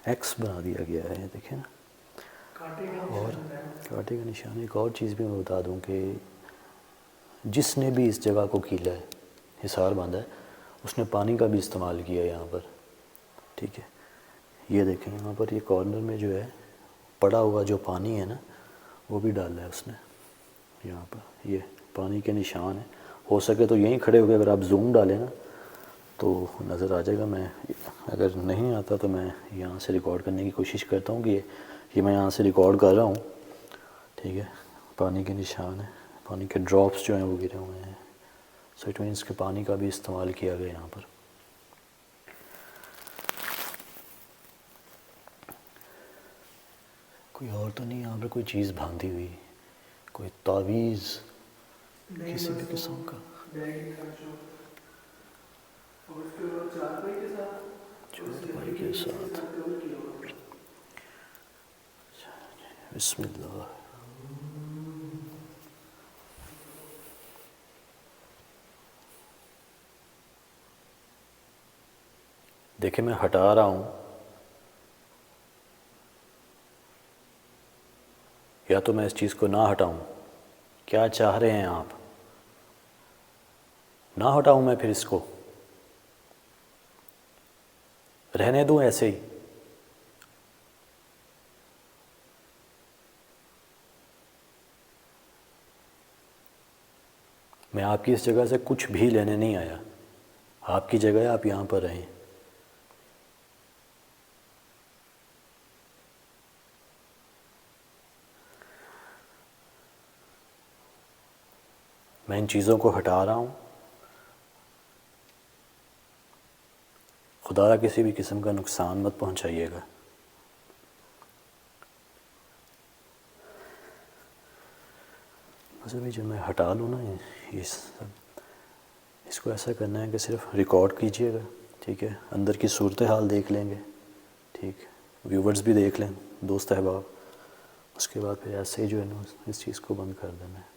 ایکس بنا دیا گیا ہے دیکھیں نا. اور کانٹے کا نشان. ایک اور چیز بھی میں بتا دوں کہ جس نے بھی اس جگہ کو کھیلا ہے، حصار باندھا ہے، اس نے پانی کا بھی استعمال کیا ہے یہاں پر. ٹھیک ہے یہ دیکھیں یہاں پر یہ کارنر میں جو ہے پڑا ہوا جو پانی ہے نا وہ بھی ڈالا ہے اس نے. یہاں پر یہ پانی کے نشان ہیں. ہو سکے تو یہیں کھڑے ہو کے اگر آپ زوم ڈالیں نا تو نظر آ جائے گا. میں اگر نہیں آتا تو میں یہاں سے ریکارڈ کرنے کی کوشش کرتا ہوں کہ یہ میں یہاں سے ریکارڈ کر رہا ہوں. ٹھیک ہے پانی کے نشان ہیں، پانی کے ڈراپس جو ہیں وہ گرے ہوئے ہیں. سو اٹ مینس کہ پانی کا بھی استعمال کیا گیا یہاں پر. کوئی اور تو نہیں یہاں پر کوئی چیز باندھی ہوئی، کوئی تعویذ کسی بھی قسم کا. چارپائی کے ساتھ بسم اللہ. دیکھیں میں ہٹا رہا ہوں. یا تو میں اس چیز کو نہ ہٹاؤں. کیا چاہ رہے ہیں آپ؟ نہ ہٹاؤں میں پھر اس کو رہنے دوں ایسے ہی؟ میں آپ کی اس جگہ سے کچھ بھی لینے نہیں آیا. آپ کی جگہ ہے، آپ یہاں پر رہیں. میں ان چیزوں کو ہٹا رہا ہوں. خدا را کسی بھی قسم کا نقصان مت پہنچائیے گا۔ بس ابھی جب میں ہٹا لوں نا یہ سب، اس کو ایسا کرنا ہے کہ صرف ریکارڈ کیجئے گا، ٹھیک ہے، اندر کی صورتحال دیکھ لیں گے، ٹھیک، ویورز بھی دیکھ لیں، دوست احباب، اس کے بعد پھر ایسے ہی جو ہے نا اس چیز کو بند کر دینا ہے۔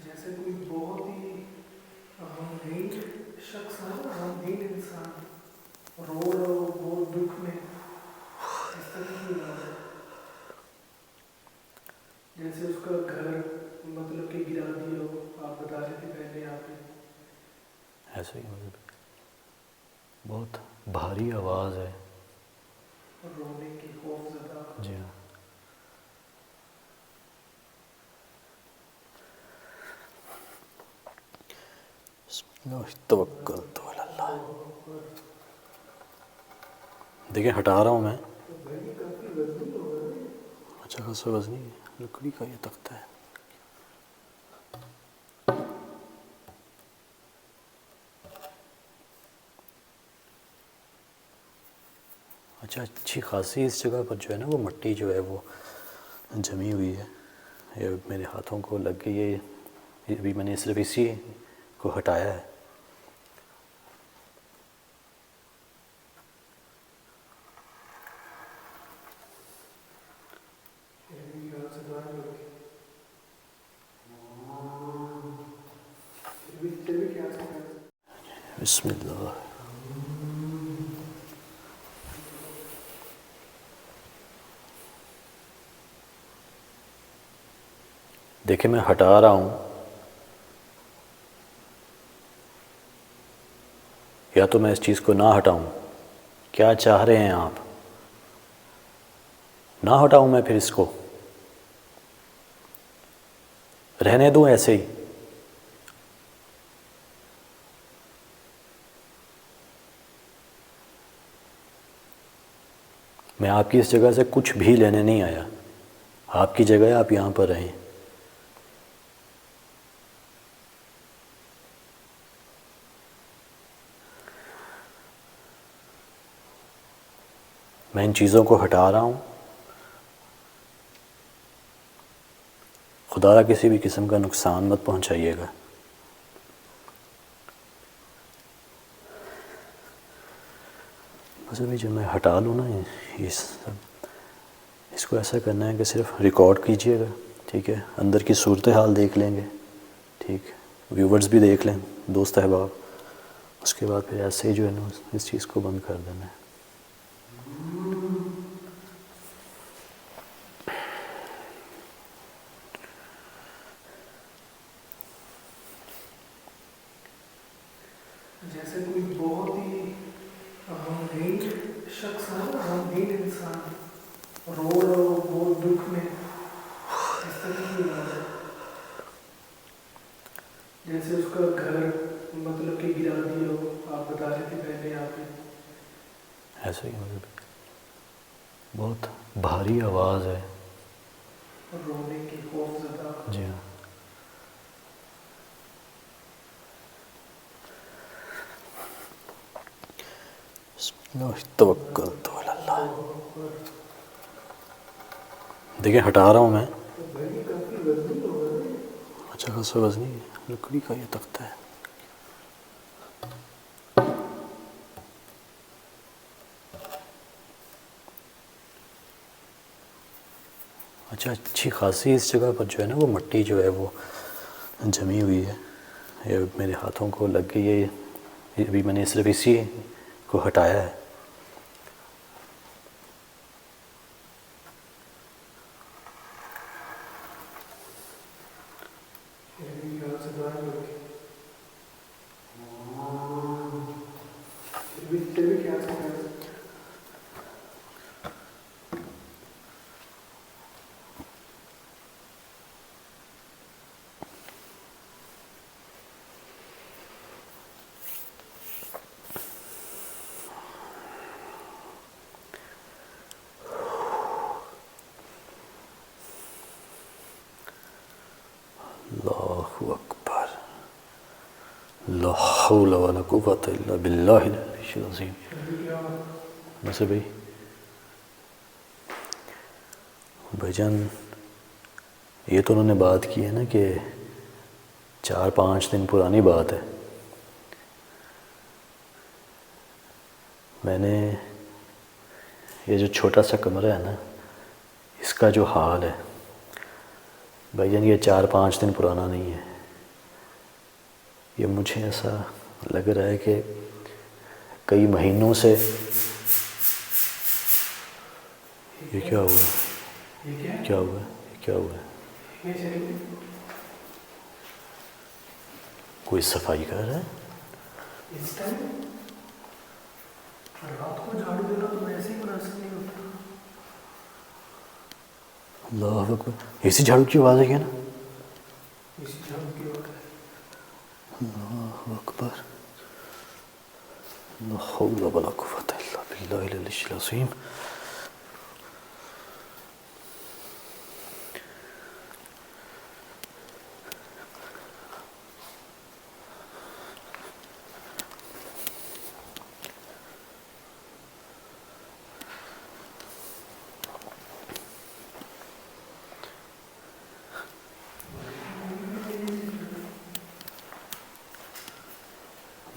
جیسے کوئی بہت ہی غمگین شخص ہو نا، غمگین انسان رو رہا ہو بہت دکھ میں، اس طرح کی بات ہے، جیسے اس کا گھر مطلب کہ گرا دیا ہو، آپ بتا رہے تھے پہلے آپ نے۔ ایسے ہی مطلب بہت بھاری آواز ہے، رونے کی خوف زدہ۔ جی ہاں۔ بسم اللہ توکلت علی اللہ۔ دیکھیں ہٹا رہا ہوں میں، بھائی کافی وزنی ہوگا نا؟ اچھا خاصا وزنی ہے، لکڑی کا یہ تختہ ہے۔ اچھا اچھی خاصی اس جگہ پر جو ہے نا وہ مٹی جو ہے وہ جمی ہوئی ہے، یہ میرے ہاتھوں کو لگ گئی ہے، یہ ابھی میں نے صرف اسی کو ہٹایا ہے۔ بسم اللہ۔ دیکھیں میں ہٹا رہا ہوں، یا تو میں اس چیز کو نہ ہٹاؤں، کیا چاہ رہے ہیں آپ؟ نہ ہٹاؤں میں پھر اس کو، رہنے دوں ایسے ہی؟ میں آپ کی اس جگہ سے کچھ بھی لینے نہیں آیا، آپ کی جگہ ہے، آپ یہاں پر رہیں۔ میں ان چیزوں کو ہٹا رہا ہوں، خدا را کسی بھی قسم کا نقصان مت پہنچائیے گا۔ بس ابھی جب میں ہٹا لوں نا یہ سب، اس کو ایسا کرنا ہے کہ صرف ریکارڈ کیجئے گا، ٹھیک ہے، اندر کی صورتحال دیکھ لیں گے، ٹھیک، ویورز بھی دیکھ لیں، دوست احباب، اس کے بعد پھر ایسے ہی جو ہے نا اس چیز کو بند کر دینا ہے۔ جیسے کوئی بہت ہی غمگین شخص ہو نا، غمگین انسان رو رہا ہو بہت دکھ میں، اس طرح کی بات ہے، جیسے اس کا گھر مطلب کہ گرا دیا ہو، آپ بتا رہے تھے پہلے آپ نے۔ ایسے ہی مطلب بہت بھاری آواز ہے، رونے کی خوف زدہ۔ جی ہاں۔ بسم اللہ توکلت علی اللہ۔ دیکھیں ہٹا رہا ہوں میں، بھائی کافی وزنی ہوگا نا؟ اچھا خاصا وزنی ہے، لکڑی کا یہ تختہ ہے۔ اچھا اچھی خاصی اس جگہ پر جو ہے نا وہ مٹی جو ہے وہ جمی ہوئی ہے، یہ میرے ہاتھوں کو لگ گئی ہے، یہ ابھی میں نے صرف اسی کو ہٹایا ہے۔ حول ولا قوۃ الا باللہ العلی العظیم. ناصر بھائی جان یہ تو انہوں نے بات کی ہے نا کہ 4-5 دن پرانی بات ہے. میں نے یہ جو چھوٹا سا کمرہ ہے نا اس کا جو حال ہے بھائی جان یہ 4-5 دن پرانا نہیں ہے. یہ مجھے ایسا لگ رہا ہے کہ کئی مہینوں سے. یہ کیا ہوا؟ کیا ہوا؟ کیا ہوا؟ کوئی صفائی کر رہا ہے؟ رات کو جھاڑو دینا تو ویسے ہی مناسب نہیں ہوتا. اللہ اکبر. اسی جھاڑو کی آواز ہے کیا نا؟ اسی جھاڑو کی آواز ہے. اللہ اکبر. لا حول ولا قوۃ الا باللہ العلی العظیم.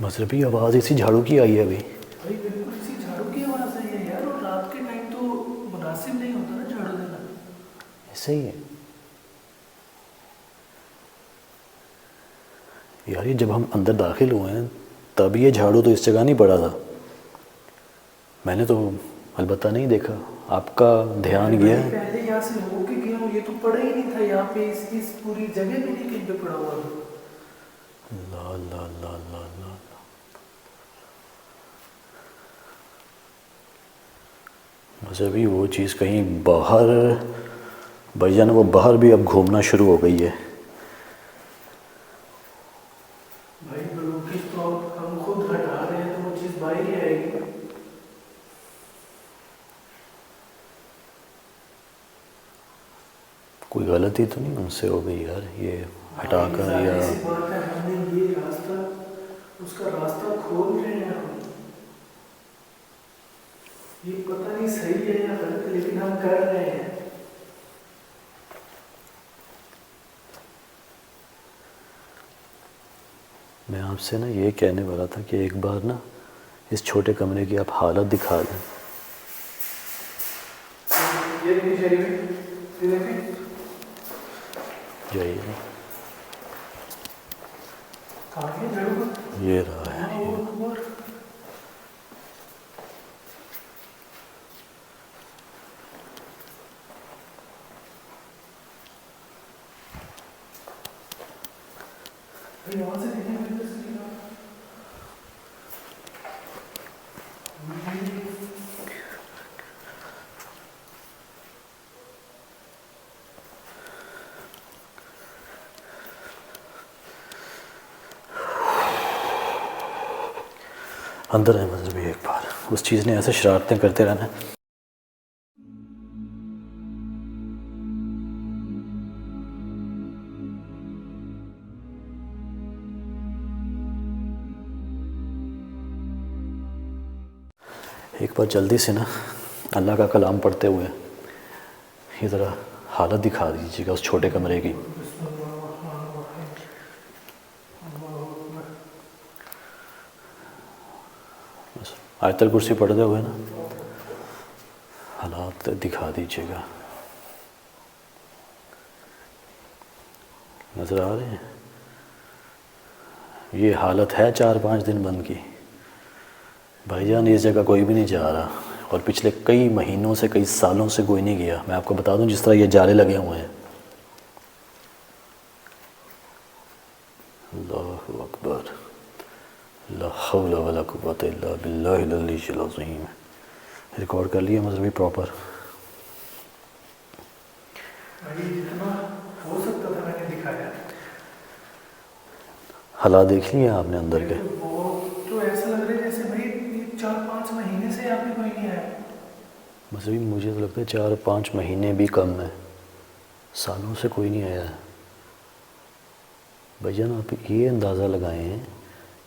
مذہبی آواز اسی جھاڑو کی آئی ہے ابھی. بھائی بالکل اسی جھاڑو کی آواز ہے یار. اور رات کے ٹائم تو مناسب نہیں ہوتا نا جھاڑو دینا. ایسے ہی ہے یار. یہ جب ہم اندر داخل ہوئے ہیں تب یہ جھاڑو تو اس جگہ نہیں پڑا تھا. میں نے تو البتہ نہیں دیکھا. آپ کا دھیان گیا ہے؟ پہلے یہاں سے ہو کے گیا ہوں. یہ تو پڑا ہی نہیں تھا یہاں پہ. اس پوری جگہ میں نہیں کہیں پہ پڑا ہوا تھا. اللہ اللہ اللہ اللہ اللہ. مذہبی وہ چیز کہیں باہر بھائی جان وہ باہر بھی اب گھومنا شروع ہو گئی ہے. بھائی بلوکس تو ہم خود ہٹا رہے ہیں تو وہ چیز باہر ہی آئے گی. کوئی غلطی تو نہیں ان سے ہو گئی یار یہ ہٹا کر یا ایسی بات ہے ہم نے یہ راستہ اس کا راستہ کھول رہے ہیں ہم. یہ پتہ نہیں صحیح ہے یا غلط لیکن ہم کر رہے ہیں. میں آپ سے نا یہ کہنے والا تھا کہ ایک بار نا اس چھوٹے کمرے کی آپ حالت دکھا دیں. یہ نہیں شریف یہ دیکھیں جائیے کہاں ہے جھاڑو کا. یہ رہا ہے. اللہ اکبر. وہاں سے دیکھیں اندر ہے مذہبی. ایک بار اس چیز نے ایسے شرارتیں کرتے رہنا. ایک بار جلدی سے نا اللہ کا کلام پڑھتے ہوئے یہ ذرا حالت دکھا دیجیے گا اس چھوٹے کمرے کی. آیت الکرسی پڑھتے ہوئے نا حالات دکھا دیجیے گا. نظر آ رہے ہیں یہ حالت ہے 4-5 دن بند کی. بھائی جان اس جگہ کوئی بھی نہیں جا رہا اور پچھلے کئی مہینوں سے کئی سالوں سے کوئی نہیں گیا. میں آپ کو بتا دوں جس طرح یہ جالے لگے ہوئے ہیں. اللہ اکبر. لا حول ولا قوۃ الا باللہ العلی العظیم. ریکارڈ کر لیا مذہبی پراپر. جتنا ہو سکتا تھا میں نے دکھایا. حالات دیکھ لیے آپ نے اندر کے؟ وہ تو ایسا لگ رہا ہے جیسے بھائی 4-5 مہینے سے آپ نے کوئی نہیں آیا. مذہبی مجھے تو لگتا ہے 4-5 مہینے بھی کم ہے. سالوں سے کوئی نہیں آیا ہے. بھائی جان آپ یہ اندازہ لگائیں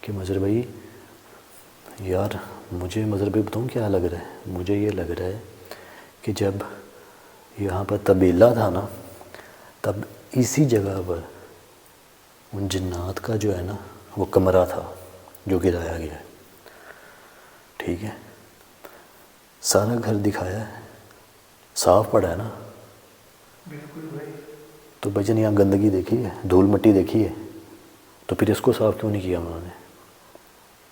کہ مظہر بھائی یار مجھے مظہر بھائی بتاؤں کیا لگ رہا ہے، مجھے یہ لگ رہا ہے کہ جب یہاں پر طبیلہ تھا نا، تب اسی جگہ پر ان جنات کا جو ہے نا وہ کمرہ تھا جو گرایا گیا ہے، ٹھیک ہے، سارا گھر دکھایا ہے، صاف پڑا ہے نا، بالکل بھائی. تو بھائی جان یہاں گندگی دیکھی ہے، دھول مٹی دیکھی ہے، تو پھر اس کو صاف کیوں نہیں کیا انہوں نے؟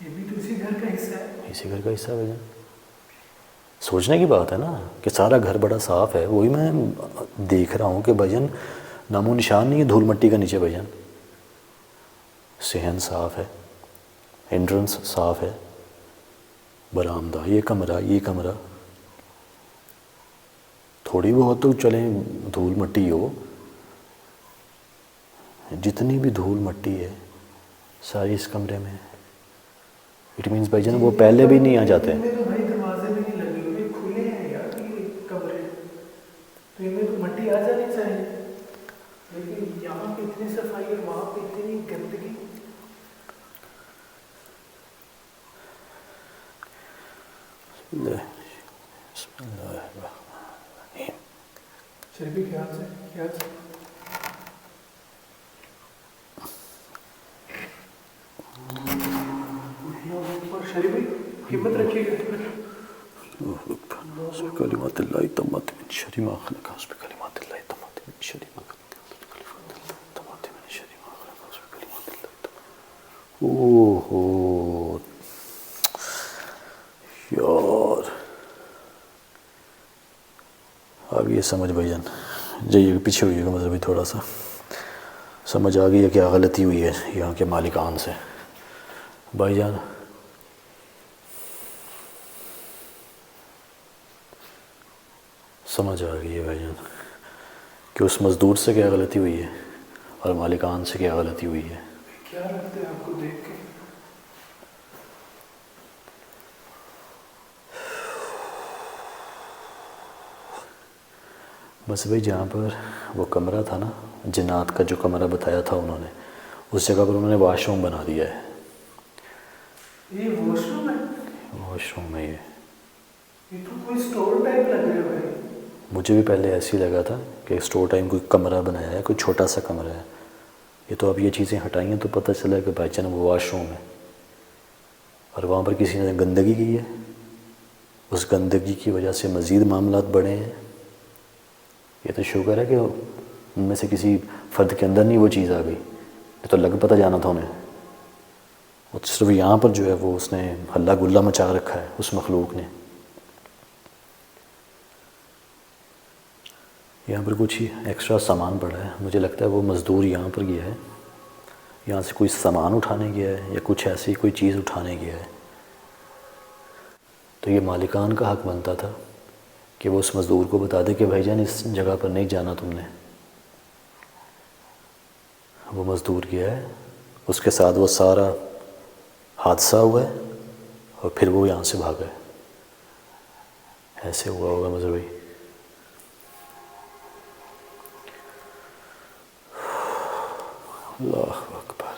یہ بھی تو اسی گھر کا حصہ ہے. اسی گھر کا حصہ ہے بھائی جان. سوچنے کی بات ہے نا کہ سارا گھر بڑا صاف ہے، وہی میں دیکھ رہا ہوں کہ بھائی جان نام و نشان نہیں ہے دھول مٹی کا نیچے. بھائی جان صحن صاف ہے، انٹرنس صاف ہے، برآمدہ، یہ کمرہ تھوڑی بہت تو چلیں دھول مٹی ہو، جتنی بھی دھول مٹی ہے ساری اس کمرے میں. اٹ مینس بھائی جان وہ پہلے بھی نہیں آ جاتے. ان میں تو بھائی دروازے بھی نہیں لگے ہوئے، کھلے ہیں یار یہ کمرے، تو ان میں تو مٹی آ جانی چاہیے، لیکن یہاں پہ اتنی صفائی اور وہاں پہ اتنی گندگی. بسم اللہ الرحمن الرحیم. شریفی خیال سے اور شریفی ہمت رکھیے گا. کلمات اللہ تمت من شر ما خلق، حسب کلمات اللہ تمت من شر ما خلق، تمت من شر ما خلق، حسب کلمات اللہ تمت. اوہ ہو یار اب یہ سمجھ بھائی جان جائیے پیچھے ہوئیے گا، مطلب تھوڑا سا سمجھ آ گئی ہے کیا غلطی ہوئی ہے یہاں کے مالکان سے. بھائی جان سمجھ آ گئی ہے بھائی جان کہ اس مزدور سے کیا غلطی ہوئی ہے اور مالکان سے کیا غلطی ہوئی ہے. کیا لگتا ہے آپ کو دیکھ کے؟ بس بھائی جہاں پر وہ کمرہ تھا نا، جنات کا جو کمرہ بتایا تھا انہوں نے، اس جگہ پر انہوں نے واش روم بنا دیا ہے. یہ واش روم ہے؟ واش روم ہے یہ تو کوئی اسٹور ٹائپ لگ رہا ہے بھائی. مجھے بھی پہلے ایسے ہی لگا تھا کہ اسٹور ٹائم کوئی کمرہ بنایا ہے، کوئی چھوٹا سا کمرہ ہے. یہ تو اب یہ چیزیں ہٹائی ہیں تو پتہ چلا کہ بھائی جان وہ واش روم ہے، اور وہاں پر کسی نے گندگی کی ہے، اس گندگی کی وجہ سے مزید معاملات بڑھے ہیں. یہ تو شکر ہے کہ ان میں سے کسی فرد کے اندر نہیں وہ چیز آ گئی، یہ تو لگ پتہ جانا تھا انہیں. اور صرف یہاں پر جو ہے وہ اس نے ہلا گلا مچا رکھا ہے اس مخلوق نے. یہاں پر کچھ ہی ایکسٹرا سامان پڑا ہے، مجھے لگتا ہے وہ مزدور یہاں پر گیا ہے، یہاں سے کوئی سامان اٹھانے گیا ہے یا کچھ ایسی کوئی چیز اٹھانے گیا ہے. تو یہ مالکان کا حق بنتا تھا کہ وہ اس مزدور کو بتا دے کہ بھائی جان اس جگہ پر نہیں جانا تم نے. وہ مزدور گیا ہے، اس کے ساتھ وہ سارا حادثہ ہوا ہے اور پھر وہ یہاں سے بھاگا ہے. ایسے ہوا ہوگا مظہر بھائی. اللہ اکبر.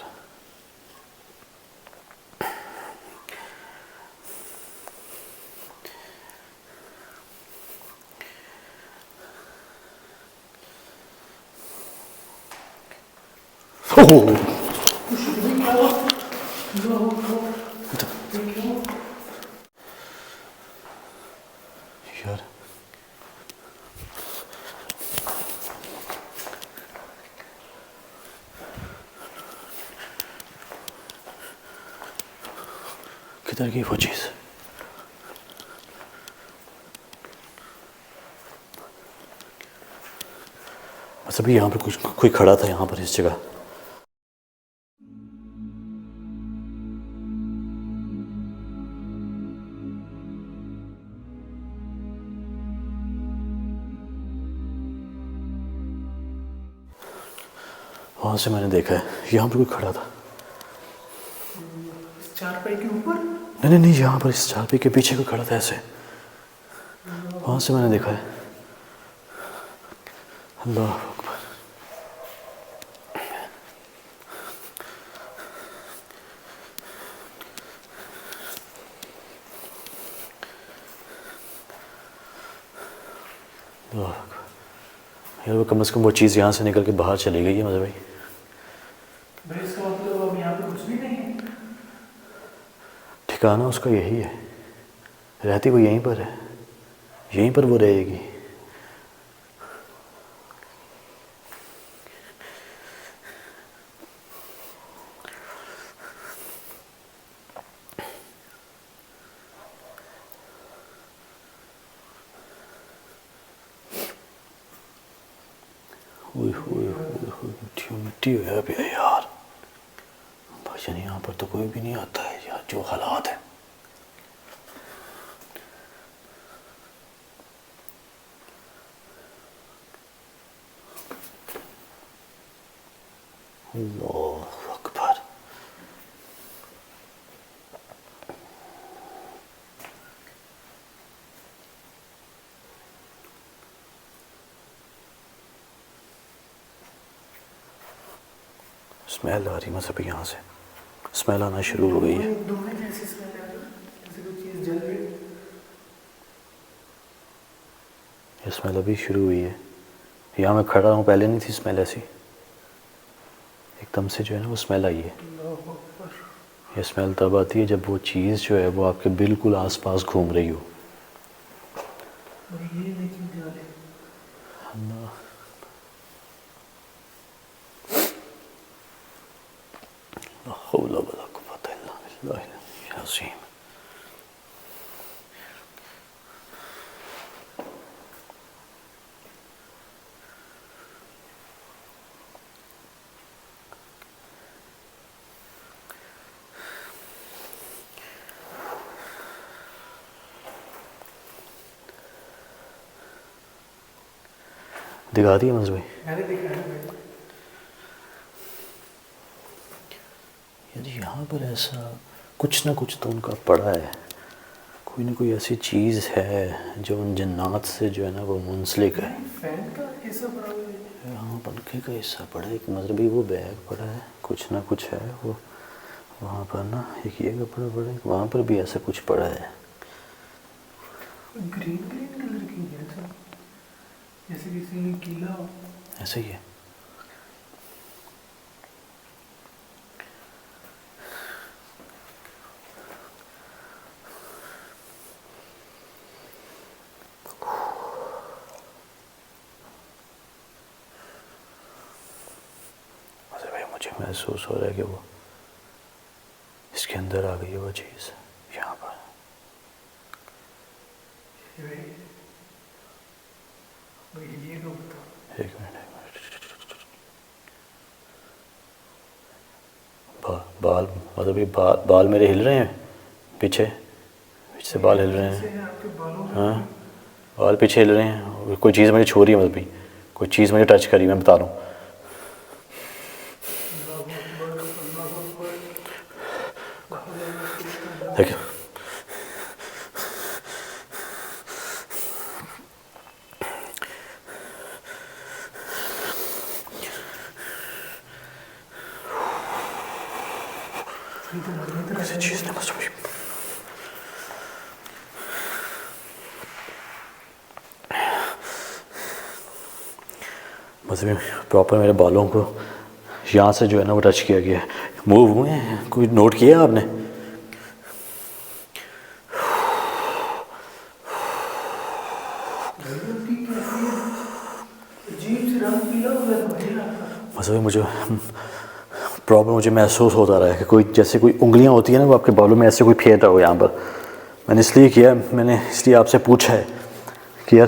یار کدھر گئی وہ چیز؟ بس ابھی یہاں پر کچھ کوئی کھڑا تھا یہاں پر اس جگہ. وہاں سے میں نے دیکھا ہے یہاں پر کوئی کھڑا تھا. اس چارپائی کے اوپر؟ نہیں یہاں پر اس چارپائی کے پیچھے کوئی کھڑا تھا ایسے، وہاں سے میں نے دیکھا ہے. اللہ اکبر. یار وہ کم از کم وہ چیز یہاں سے نکل کے باہر چلی گئی ہے مزہ بھائی. بھائی اس کا مطلب اب یہاں پہ کچھ بھی نہیں ہے. ٹھکانہ اس کا یہی ہے, رہتی وہ یہیں پر ہے, یہیں پر وہ رہے گی. مٹی ہوا پہ یار بھائی, یہاں پر تو کوئی بھی نہیں آتا ہے یار, جو حالات ہیں. اللہ اکبر. اسمیل آ رہی مطلب یہاں سے, اسمیل آنا شروع ہو گئی ہے. دھوئے جیسی اسمیل آ رہی ہے, جیسے کوئی چیز جل رہی ہے. یہ اسمیل ابھی شروع ہوئی ہے. یہاں میں کھڑا ہوں, پہلے نہیں تھی اسمیل ایسی, ایک دم سے جو ہے نا وہ اسمیل آئی ہے. اللہ اکبر. یہ اسمیل تب آتی ہے جب وہ چیز جو ہے وہ آپ کے بالکل آس پاس گھوم رہی ہو. اور یہ لیکن جالے اللہ, لا حول ولا قوة الا باللہ العظیم. دکھا دیا منظور بھائی. میں نے دیکھا ہے بھائی. یار یہاں پر ایسا کچھ نہ کچھ تو ان کا پڑا ہے, کوئی نہ کوئی ایسی چیز ہے جو ان جنات سے جو ہے نا وہ منسلک ہے. فین کا حصہ پڑا ہوا ہے, یہاں پنکھے کا حصہ پڑا ہے, ایک مطلب وہ بیگ پڑا ہے, کچھ نہ کچھ ہے وہ وہاں پر نا, ایک یہ کپڑا پڑا ہے, وہاں پر بھی ایسا کچھ پڑا ہے. گرین گرین کلر کی ہے سب, جیسے کسی نے کیلا ہو. ایسا ہی ہے. مجھے محسوس ہو رہا ہے کہ وہ اس کے اندر آ گئی ہے وہ چیز یہاں پر. ایک منٹ بال مطلب یہ بال میرے ہل رہے ہیں پیچھے سے, بال ہل رہے ہیں. ہاں بال پیچھے ہل رہے ہیں, کوئی چیز مجھے چھو رہی ہے مطلب, کوئی چیز مجھے ٹچ کری, میں بتا رہا ہوں. دیکھ کسی چیز نے بس مطلب پراپر میرے بالوں کو یہاں سے جو ہے نا وہ ٹچ کیا گیا ہے. موو ہوئے ہیں, کوئی نوٹ کیا آپ نے؟ مطلب مجھے پرابلم مجھے محسوس ہوتا رہا ہے کہ کوئی جیسے کوئی انگلیاں ہوتی ہیں نا وہ آپ کے بالوں میں ایسے کوئی پھیر رہا ہو یہاں پر. میں نے اس لیے کیا, میں نے اس لیے آپ سے پوچھا ہے کہ یار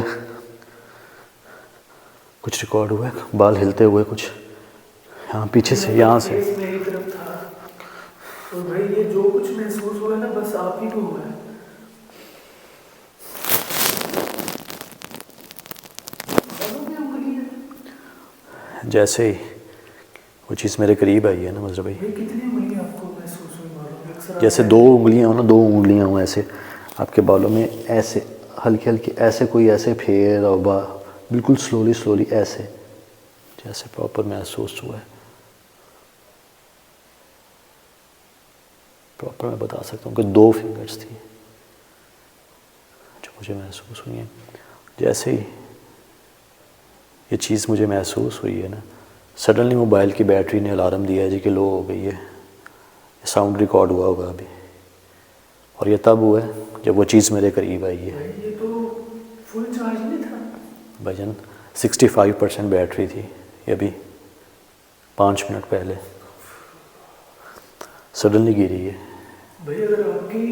کچھ ریکارڈ ہوا ہے, بال ہلتے ہوئے کچھ یہاں پیچھے سے, یہاں سے. میری طرف تھا, اور بھائی یہ جو کچھ محسوس ہوا ہے نا بس آپ ہی کو ہوا ہے. جیسے ہی وہ چیز میرے قریب آئی ہے نا مظہر بھائی, کتنی انگلیاں آپ کو محسوس ہوئی بالوں میں؟ جیسے 2 انگلیاں ہوں نا, 2 انگلیاں ہوں ایسے آپ کے بالوں میں, ایسے ہلکی ہلکی ایسے کوئی ایسے پھیر اور بالکل سلولی ایسے جیسے پراپر محسوس ہوا ہے. پراپر میں بتا سکتا ہوں کہ 2 فنگرز تھی جو مجھے محسوس ہوئی ہیں. جیسے ہی یہ چیز مجھے محسوس ہوئی ہے نا، سڈنلی موبائل کی بیٹری نے الارم دیا ہے جی کہ لو ہو گئی ہے، ساؤنڈ ریکارڈ ہوا ہوگا ابھی، اور یہ تب ہوا ہے جب وہ چیز میرے قریب آئی ہے۔ بھائی یہ تو فل چارج نہیں تھا بھائی جان 65% بیٹری تھی، یہ ابھی 5 منٹ پہلے سڈنلی گری ہے۔ بھائی اگر آپ کی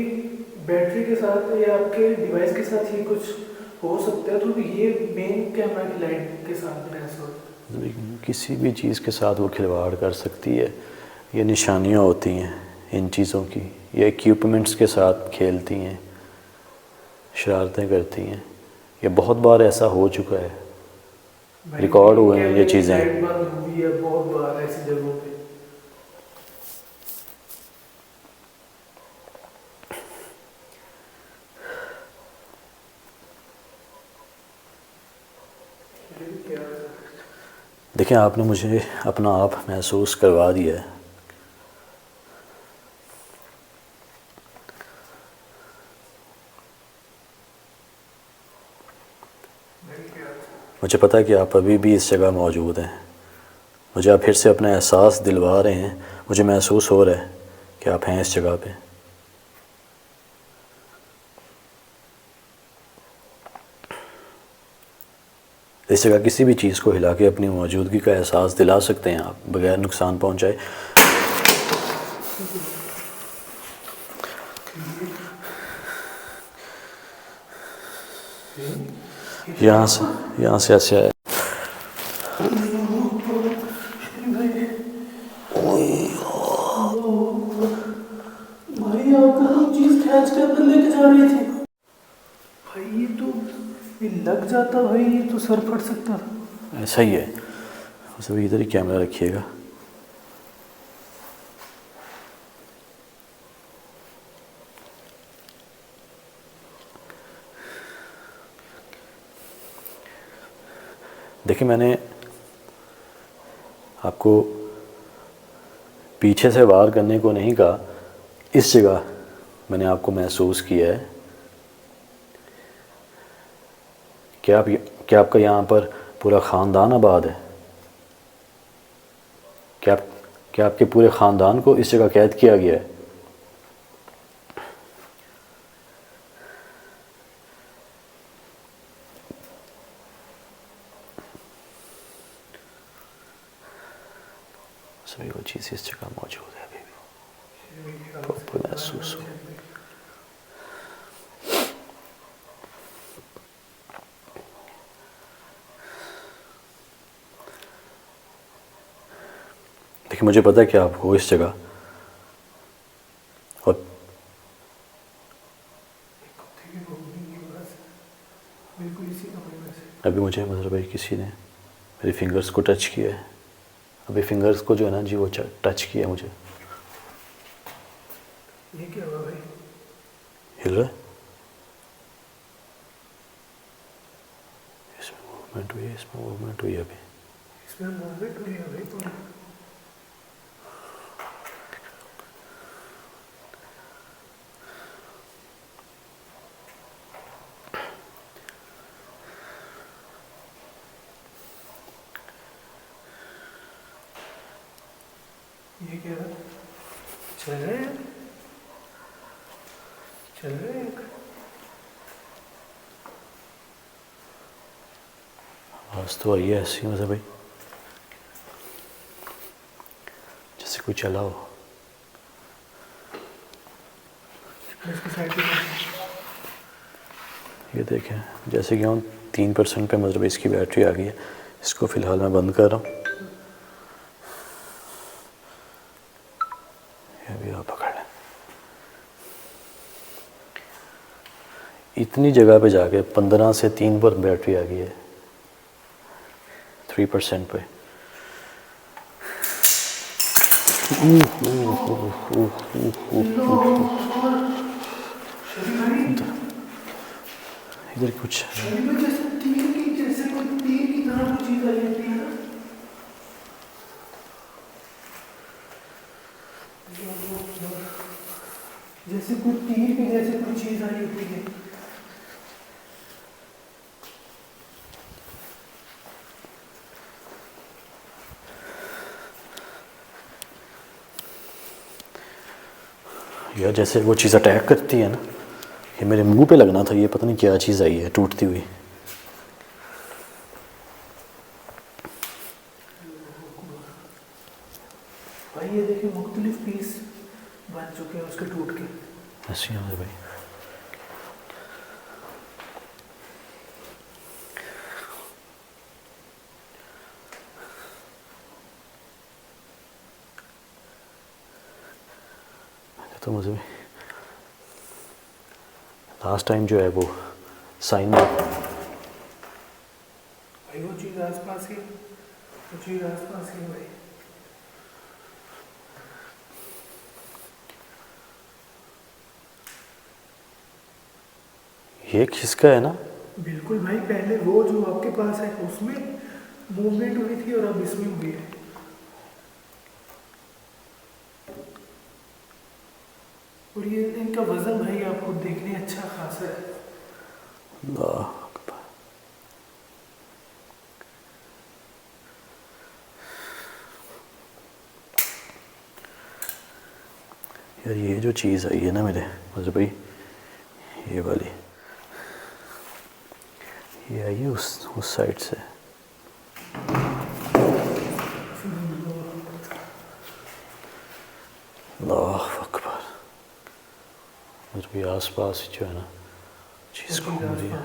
بیٹری کے ساتھ یا آپ کے ڈیوائس کے ساتھ یہ کچھ ہو سکتا ہے تو یہ مین کیمرہ کی لائٹ کے ساتھ میں ایسا ہوتا ہے۔ کسی بھی چیز کے ساتھ وہ کھلواڑ کر سکتی ہے، یہ نشانیاں ہوتی ہیں ان چیزوں کی، یہ ایکوپمنٹس کے ساتھ کھیلتی ہیں، شرارتیں کرتی ہیں، یہ بہت بار ایسا ہو چکا ہے، بھائی ریکارڈ ہوئے ہیں کیمرے یہ کی چیزیں۔ لائٹ بند ہوئی ہے بہت بار ایسی جگہوں پہ۔ دیکھیں آپ نے مجھے اپنا آپ محسوس کروا دیا ہے، مجھے پتہ ہے کہ آپ ابھی بھی اس جگہ موجود ہیں، مجھے آپ پھر سے اپنا احساس دلوا رہے ہیں، مجھے محسوس ہو رہا ہے کہ آپ ہیں اس جگہ پہ۔ اس جگہ کسی بھی چیز کو ہلا کے اپنی موجودگی کا احساس دلا سکتے ہیں آپ بغیر نقصان پہنچائے۔ یہاں سے ایسے آئے۔ بھائی آپ کو کوئی چیز کھینچ کے اندر لے کے جا رہی تھی۔ بھائی یہ لگ جاتا بھائی، یہ تو سر پھٹ سکتا تھا۔ ایسا ہی ہے، بس ابھی ادھر ہی کیمرہ رکھیے گا۔ دیکھیں میں نے آپ کو پیچھے سے وار کرنے کو نہیں کہا، اس جگہ میں نے آپ کو محسوس کیا ہے کہ آپ کا یہاں پر پورا خاندان آباد ہے، کہ آپ کے پورے خاندان کو اس جگہ قید کیا گیا ہے۔ سبھی وہ چیز اس جگہ موجود ہے ابھی بھی، پراپر محسوس ہو۔ لیکن مجھے پتا ہے کہ آپ ہو اس جگہ، اور ابھی مجھے مظہر بھائی کسی نے میری فنگرز کو ٹچ کیا ہے، ابھی فنگرز کو جو ہے نا جی وہ ٹچ کیا ہے مجھے۔ یہ کیا ہوا بھائی؟ ہل رہا ہے، اس میں موومنٹ ہوئی ہے، اس میں موومنٹ ہوئی ہے ابھی۔ اس میں موومنٹ ہوئی ہے بھائی پوری۔ یہ کیا ہے؟ چل رہے ہیں، چل رہے ہیں۔ آواز تو آئی ہے ایسی مظہر بھائی جیسے کوئی چلا ہو۔ اس کی سائڈ پہ یہ دیکھیں جیسے کہ ہم 3% پہ مظہر بھائی اس کی بیٹری آ گئی ہے، اس کو فی الحال میں بند کر رہا ہوں۔ یہ بھی آپ پکڑ لیں۔ اتنی جگہ پہ جا کے 15 سے 3 پر بیٹری آ گئی ہے، 3% پہ۔ ادھر کچھ جیسے کوئی تیر کی طرح کوئی چیز آئی ہوتی ہے نا، جیسے کوئی تیر کی جیسے کوئی چیز آئی ہوتی ہے۔ یا جیسے وہ چیز اٹیک کرتی ہے نا، یہ میرے منہ پہ لگنا تھا، یہ پتہ نہیں کیا چیز آئی ہے ٹوٹتی ہوئی. بھائی یہ دیکھیں مختلف پیس بن چکے ہیں اس کے ٹوٹ کے. ایسے ہیں بھائی. تو مجھے لاسٹ ٹائم جو ہے وہ سائن بھائی وہ چیز آس پاس ہی، وہ چیز آس پاس ہی بھائی. یہ کس کا ہے نا؟ بالکل بھائی، پہلے وہ جو آپ کے پاس ہے اس میں موومنٹ ہوئی تھی اور اب اس میں ہوئی ہے. اور یہ ان کا وزن بھائی آپ خود دیکھ لیں اچھا خاصا ہے. اللہ اکبر. یار یہ جو چیز آئی ہے نا میرے مجھے بھائی، یہ والی یہ آئی ہے اس سائڈ سے. اللہ اکبر. مجھے بھی آس پاس جو ہے نا چیز گھوم رہی ہے.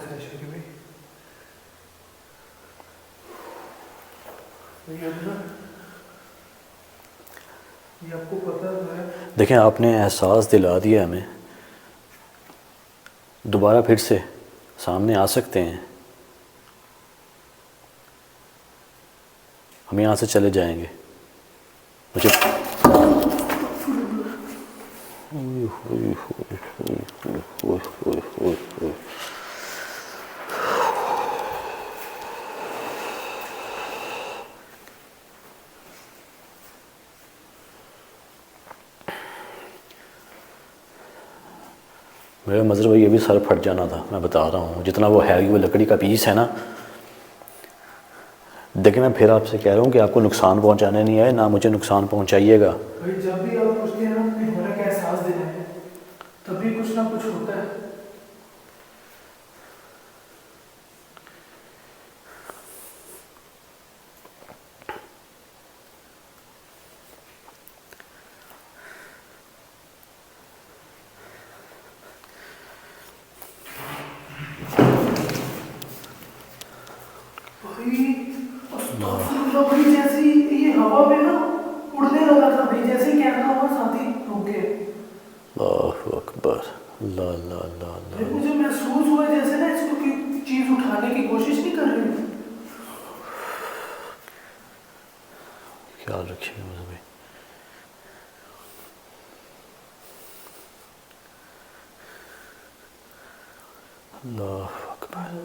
یہ آپ کو پتا ہے. دیکھیں آپ نے احساس دلا دیا ہمیں، دوبارہ پھر سے سامنے آ سکتے ہیں، ہم یہاں سے چلے جائیں گے. مجھے میرا مظہر بھائی یہ بھی سر پھٹ جانا تھا، میں بتا رہا ہوں. جتنا وہ ہے وہ لکڑی کا پیس ہے نا. دیکھیں میں پھر آپ سے کہہ رہا ہوں کہ آپ کو نقصان پہنچانے نہیں آئے، نہ مجھے نقصان پہنچائیے گا. بھائی جب بھی آپ پوچھتے ہیں اپنے ہونے کا احساس دینا ہے تبھی کچھ نہ کچھ ہوتا ہے. بھائی جیسے یہ ہوا میں نا اڑنے لگا تھا بھائی، جیسے کیمرہ ہوا ساتھ ہی رک گئے. اللہ اکبر. اللہ اللہ اللہ بھائی اللہ. مجھے محسوس ہوا جیسے نا اس کو کوئی چیز اٹھانے کی کوشش نہیں کر رہی. خیال رکھیے گا مظہر بھائی. اللہ اکبر.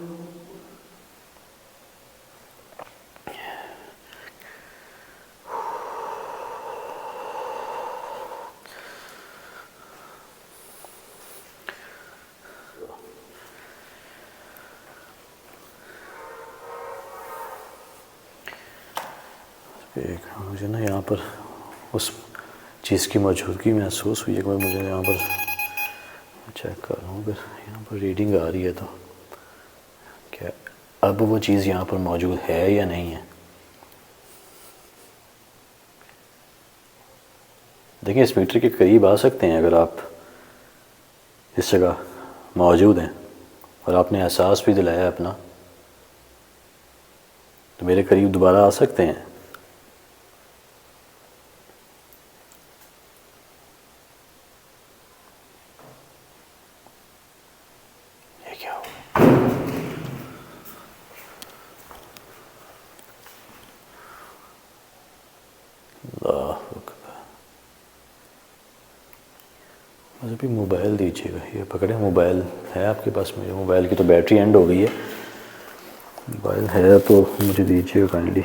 مجھے نا یہاں پر اس چیز کی موجودگی محسوس ہوئی ہے کہ مجھے یہاں پر چیک کر رہا ہوں، اگر یہاں پر ریڈنگ آ رہی ہے تو کیا اب وہ چیز یہاں پر موجود ہے یا نہیں ہے. دیکھیں اس میٹر کے قریب آ سکتے ہیں اگر آپ اس جگہ موجود ہیں اور آپ نے احساس بھی دلایا اپنا، تو میرے قریب دوبارہ آ سکتے ہیں. یہ کیا ہوا؟ اللہ اکبر. مجھے بھی موبائل دیجیے گا، یہ پکڑے موبائل ہے آپ کے پاس؟ میرے موبائل کی تو بیٹری اینڈ ہو گئی ہے. موبائل ہے تو مجھے دیجیے گا کائنڈلی.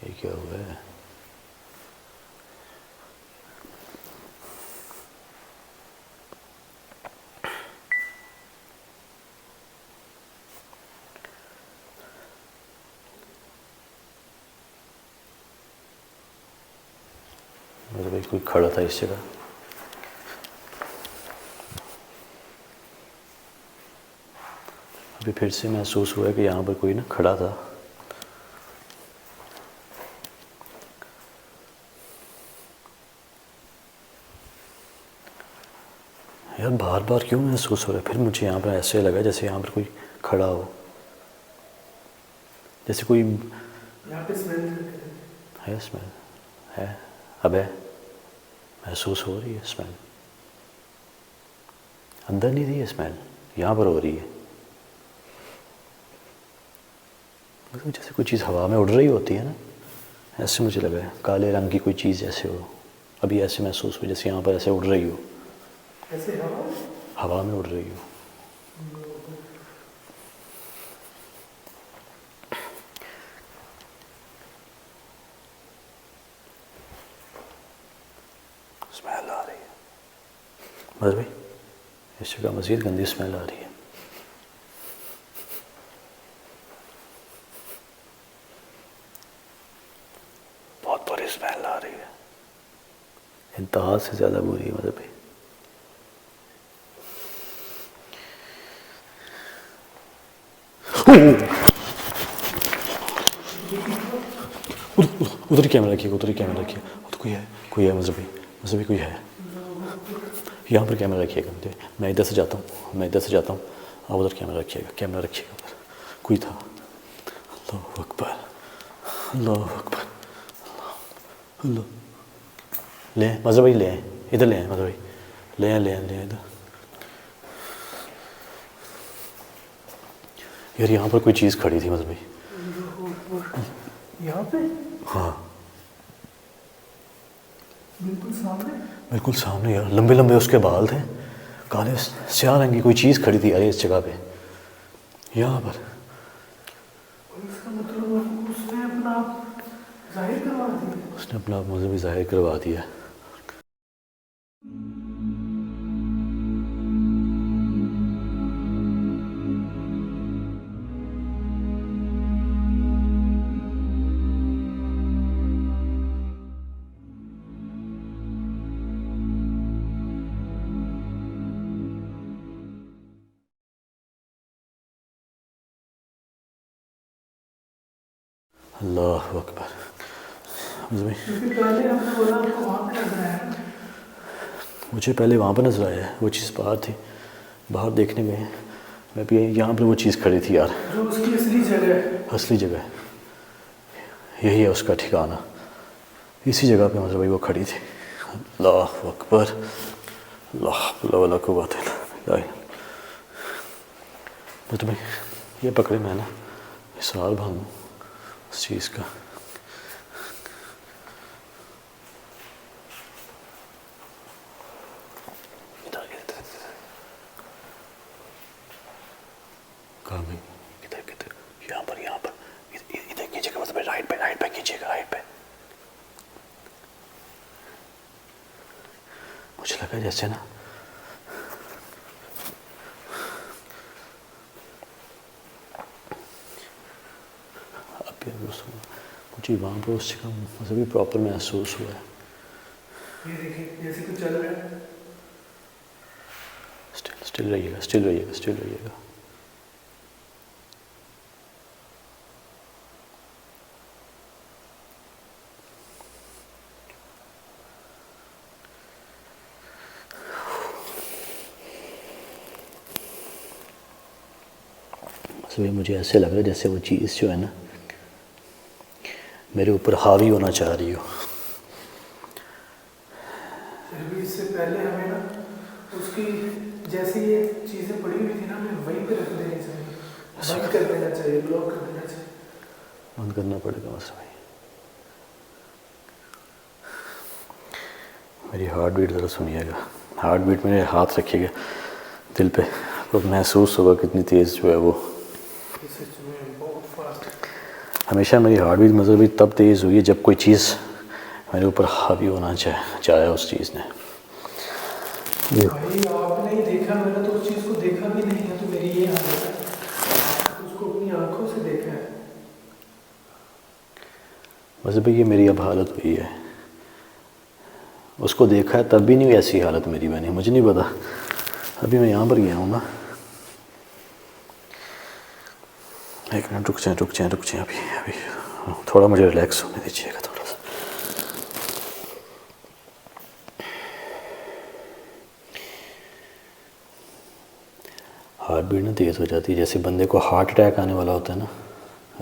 یہ کیا ہوا ہے؟ کوئی کھڑا تھا اس جگہ. ابھی پھر سے محسوس ہوا کہ یہاں پر کوئی نا کھڑا تھا. یار بار بار کیوں محسوس ہو رہا ہے؟ پھر مجھے یہاں پر ایسے لگا جیسے یہاں پر کوئی کھڑا ہو, جیسے کوئی یہاں پہ اسمیل ہے. اسمیل ہے, اب ہے, محسوس ہو رہی ہے اسمیل. اندر نہیں تھی اسمیل, یہاں پر ہو رہی ہے. جیسے کوئی چیز ہوا میں اڑ رہی ہوتی ہے نا, ایسے مجھے لگا ہے کالے رنگ کی کوئی چیز ایسے ہو. ابھی ایسے محسوس ہو جیسے یہاں پر ایسے اڑ رہی ہو, ایسے ہوا میں اڑ رہی ہو. اسمیل آ رہی ہے بس بھائی, اس جگہ مزید گندی اسمیل آ رہی ہے. بہت بری اسمیل آ رہی ہے, انتہا سے زیادہ بری ہے مطلب بھائی. ادھر کیمرہ رکھیے گا, ادھر کیمرہ رکھیے گا. کوئی ہے مذہبی کوئی ہے. یہاں پر کیمرہ رکھیے گا, میں ادھر سے جاتا ہوں, آپ ادھر کیمرہ رکھیے گا, ادھر کوئی تھا. اللہ اکبر, اللہ اکبر, اللہ. لے مذہب بھائی, لے ادھر, لے مذہب بھائی, لے ادھر. یار یہاں پر کوئی چیز کھڑی تھی مذہب بھائی. یہاں پہ ہاں بالکل سامنے یار, لمبے لمبے اس کے بال تھے, کالے سیاہ رنگ کی کوئی چیز کھڑی تھی یار اس جگہ پہ, یہاں پر. اس کا مطلب اس نے اپنا آپ ظاہر کروا دیا. اس نے اپنا مذہبی ظاہر کروا دیا. اللہ اکبر. پہلے ہم نے بولا آپ کو وہاں پہ نظر آیا نا, مجھے پہلے وہاں پہ نظر آیا ہے, وہ چیز باہر تھی, باہر دیکھنے گئے. میں بھی یہاں پر وہ چیز کھڑی تھی یار, جو اس کی اصلی جگہ ہے. اصلی جگہ ہے, یہی ہے اس کا ٹھکانہ, اسی جگہ پہ مطلب وہ کھڑی تھی. اللہ اکبر, اللہ حول ولا قوت الا باللہ. مطلب یہ پکڑے میں نا حصار بھانگوں اس چیز کا. کہاں میں کدھر یہاں پر ادھر کیجیے گا, مطلب رائٹ پہ کیجیے گا, رائٹ پہ. مجھے لگا جیسے نا مجھے وہاں پہ اس جگہ مطلب بھی پراپر محسوس ہوا ہے. یہ دیکھیں جیسے کچھ چل رہا ہے. اسٹل رہیے گا. مجھے ایسے لگ رہا ہے جیسے وہ چیز جو ہے نا میرے اوپر حاوی ہونا چاہ رہی ہو. پھر بھی اس سے پہلے ہمیں نا اس کی جیسی یہ چیزیں پڑی ہوئی تھی نا, ہمیں وہیں پہ رکھ دینی چاہیے, بند کر دینا چاہیے, بلاک کر دینا چاہیے. بند کرنا پڑے گا بس بھائی. میری ہارٹ بیٹ ذرا سنیے گا, ہارٹ بیٹ میرے ہاتھ رکھیے گا دل پہ, تو محسوس ہوگا کتنی تیز جو ہے وہ. ہمیشہ میری ہارٹ بیٹ مطلب بھی تب تیز ہوئی ہے جب کوئی چیز میرے اوپر حاوی ہونا چاہے اس چیز نے. بھائی آپ نے ہی دیکھا, میں نے تو اس چیز کو دیکھا بھی نہیں ہے, تو میری یہ حالت ہے. آپ نے اس کو اپنی آنکھوں سے دیکھا ہے. بس بھائی یہ میری اب حالت ہوئی ہے, اس کو دیکھا ہے تب بھی نہیں ایسی حالت میری بنی. مجھے نہیں پتا, ابھی میں یہاں پر گیا ہوں نا. ایک منٹ رک جائیں ابھی تھوڑا مجھے ریلیکس ہونے دیجیے گا تھوڑا سا. ہارٹ بیٹ نا تیز ہو جاتی ہے, جیسے بندے کو ہارٹ اٹیک آنے والا ہوتا ہے نا,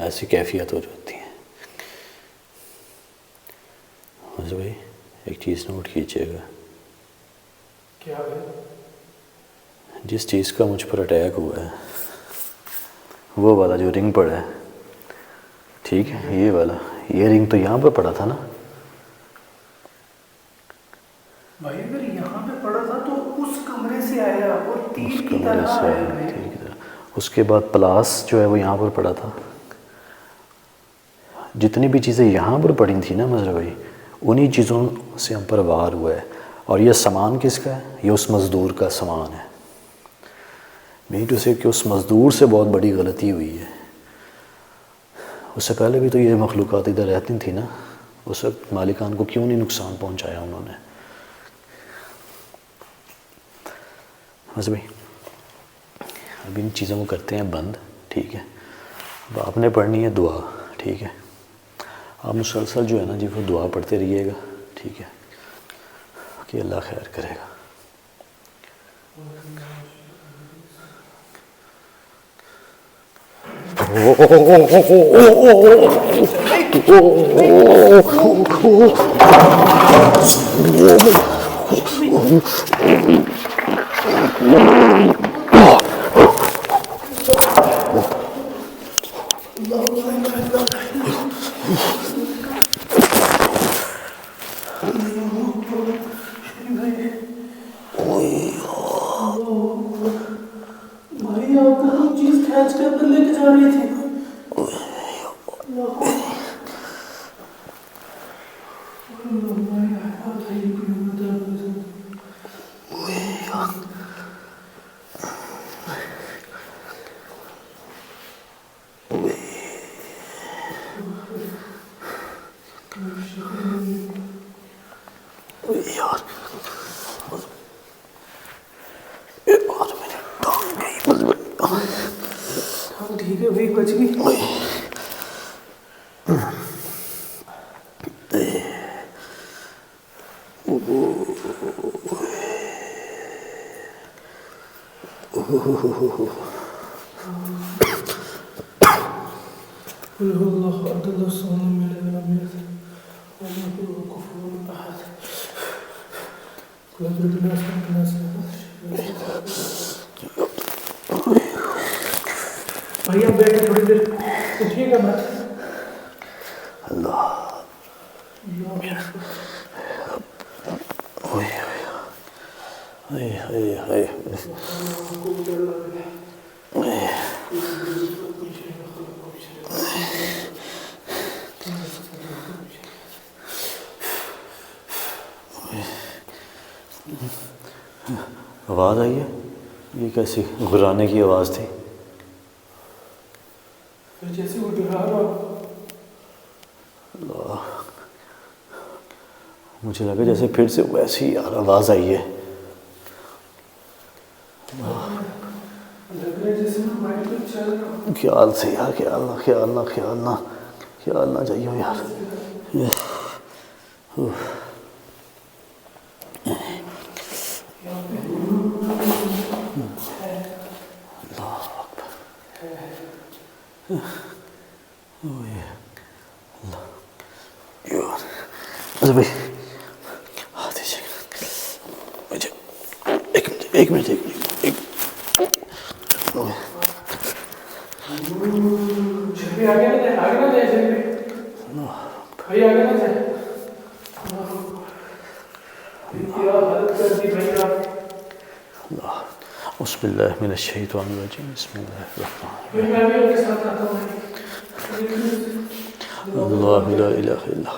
ایسی کیفیت ہو جاتی ہے. بس بھائی ایک چیز نوٹ کیجیے گا, کیا ہے؟ جس چیز کا مجھ پر اٹیک ہوا ہے وہ والا جو رنگ پڑا ہے, ٹھیک ہے, یہ والا, یہ رنگ تو یہاں پہ پڑا تھا نا بھائی. اگر یہاں پہ پڑا تھا تو اس کمرے سے آیا اور اس تیر کی کمرے طرح سے آیا. تیر کی طرح. اس کے بعد پلاس جو ہے وہ یہاں پر پڑا تھا. جتنی بھی چیزیں یہاں پر پڑی تھیں نا مظہر بھائی, انہی چیزوں سے ہم پر وار ہوا ہے. اور یہ سامان کس کا ہے؟ یہ اس مزدور کا سامان ہے. مین ٹو سے کہ اس مزدور سے بہت بڑی غلطی ہوئی ہے. اس سے پہلے بھی تو یہ مخلوقات ادھر رہتی تھیں نا, اس وقت مالکان کو کیوں نہیں نقصان پہنچایا انہوں نے؟ بس بھائی اب ان چیزوں کو کرتے ہیں بند, ٹھیک ہے. اب آپ نے پڑھنی ہے دعا, ٹھیک ہے. آپ مسلسل جو ہے نا جی وہ دعا پڑھتے رہیے گا, ٹھیک ہے, کہ اللہ خیر کرے گا. بھائی آپ کو کوئی چیز کھینچ کے اندر لے کے جا رہی تھی. ٹھیک ہے بھائی, بچ گئی. بھائی آپ بیٹھے تھوڑی دیر, اٹھیے گا مت. اللہ آواز آئی ہے, یہ کیسی گھرانے کی آواز تھی؟ جیسے وہ ڈرا رہا. اللہ, مجھے لگا جیسے پھر سے ویسی یار آواز آئی ہے. خیال سے یار, خیال نہ جائیو یار. بھائی مجھے ایک منٹ بسم اللہ من الشیطان الرجیم, بسم اللہ الرحمن الرحیم. اللہ لا الہ الا هو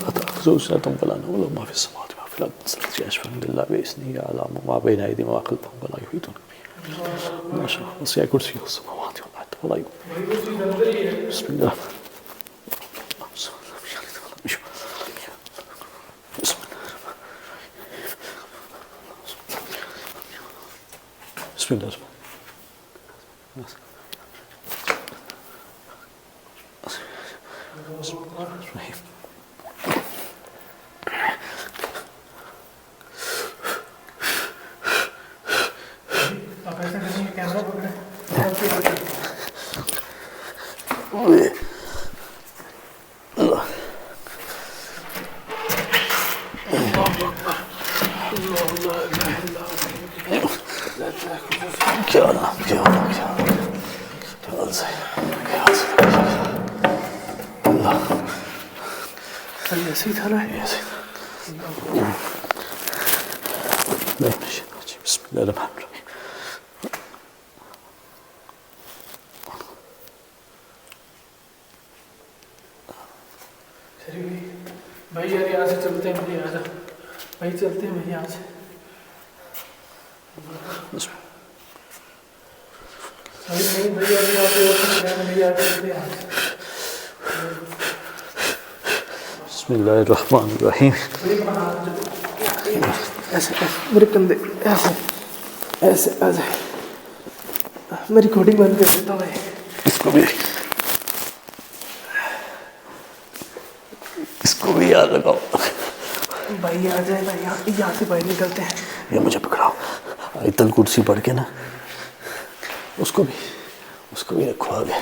لا تأخذه سنة ولا نوم له ما في السماوات وما في الأرض يشفع عند الله بإذنه يعلم ما بين أيديهم وما خلفهم ولا يحيطون به ما شاء وسع كرسيه السماوات والأرض ولا يؤوده. بسم الله بسم الله بسم اللہ آپ ایسا کریں گے کیمرہ پکڑیں کیا نام کیا اللہ ایسے ہی تھا نا بسم اللہ الرحمن الرحیم بھائی یار یہاں سے چلتے ہیں مجھے آجا بھائی چلتے ہیں بھائی یہاں سے نہیں بھائی ابھی یہاں پہ مجھے آ چلتے ہیں بسم اللہ الرحمن الرحیم ایسے میرے کندھے ایسے ایسے ایسے میں ریکارڈنگ بند کر دیتا ہوں بھائی اس کو بھی یاد رکھاؤ بھائی آ جائے نا یہاں سے باہر نکلتے ہیں یہ مجھے پکڑاؤ آیت الکرسی پڑھ کے نا اس کو بھی رکھو آگے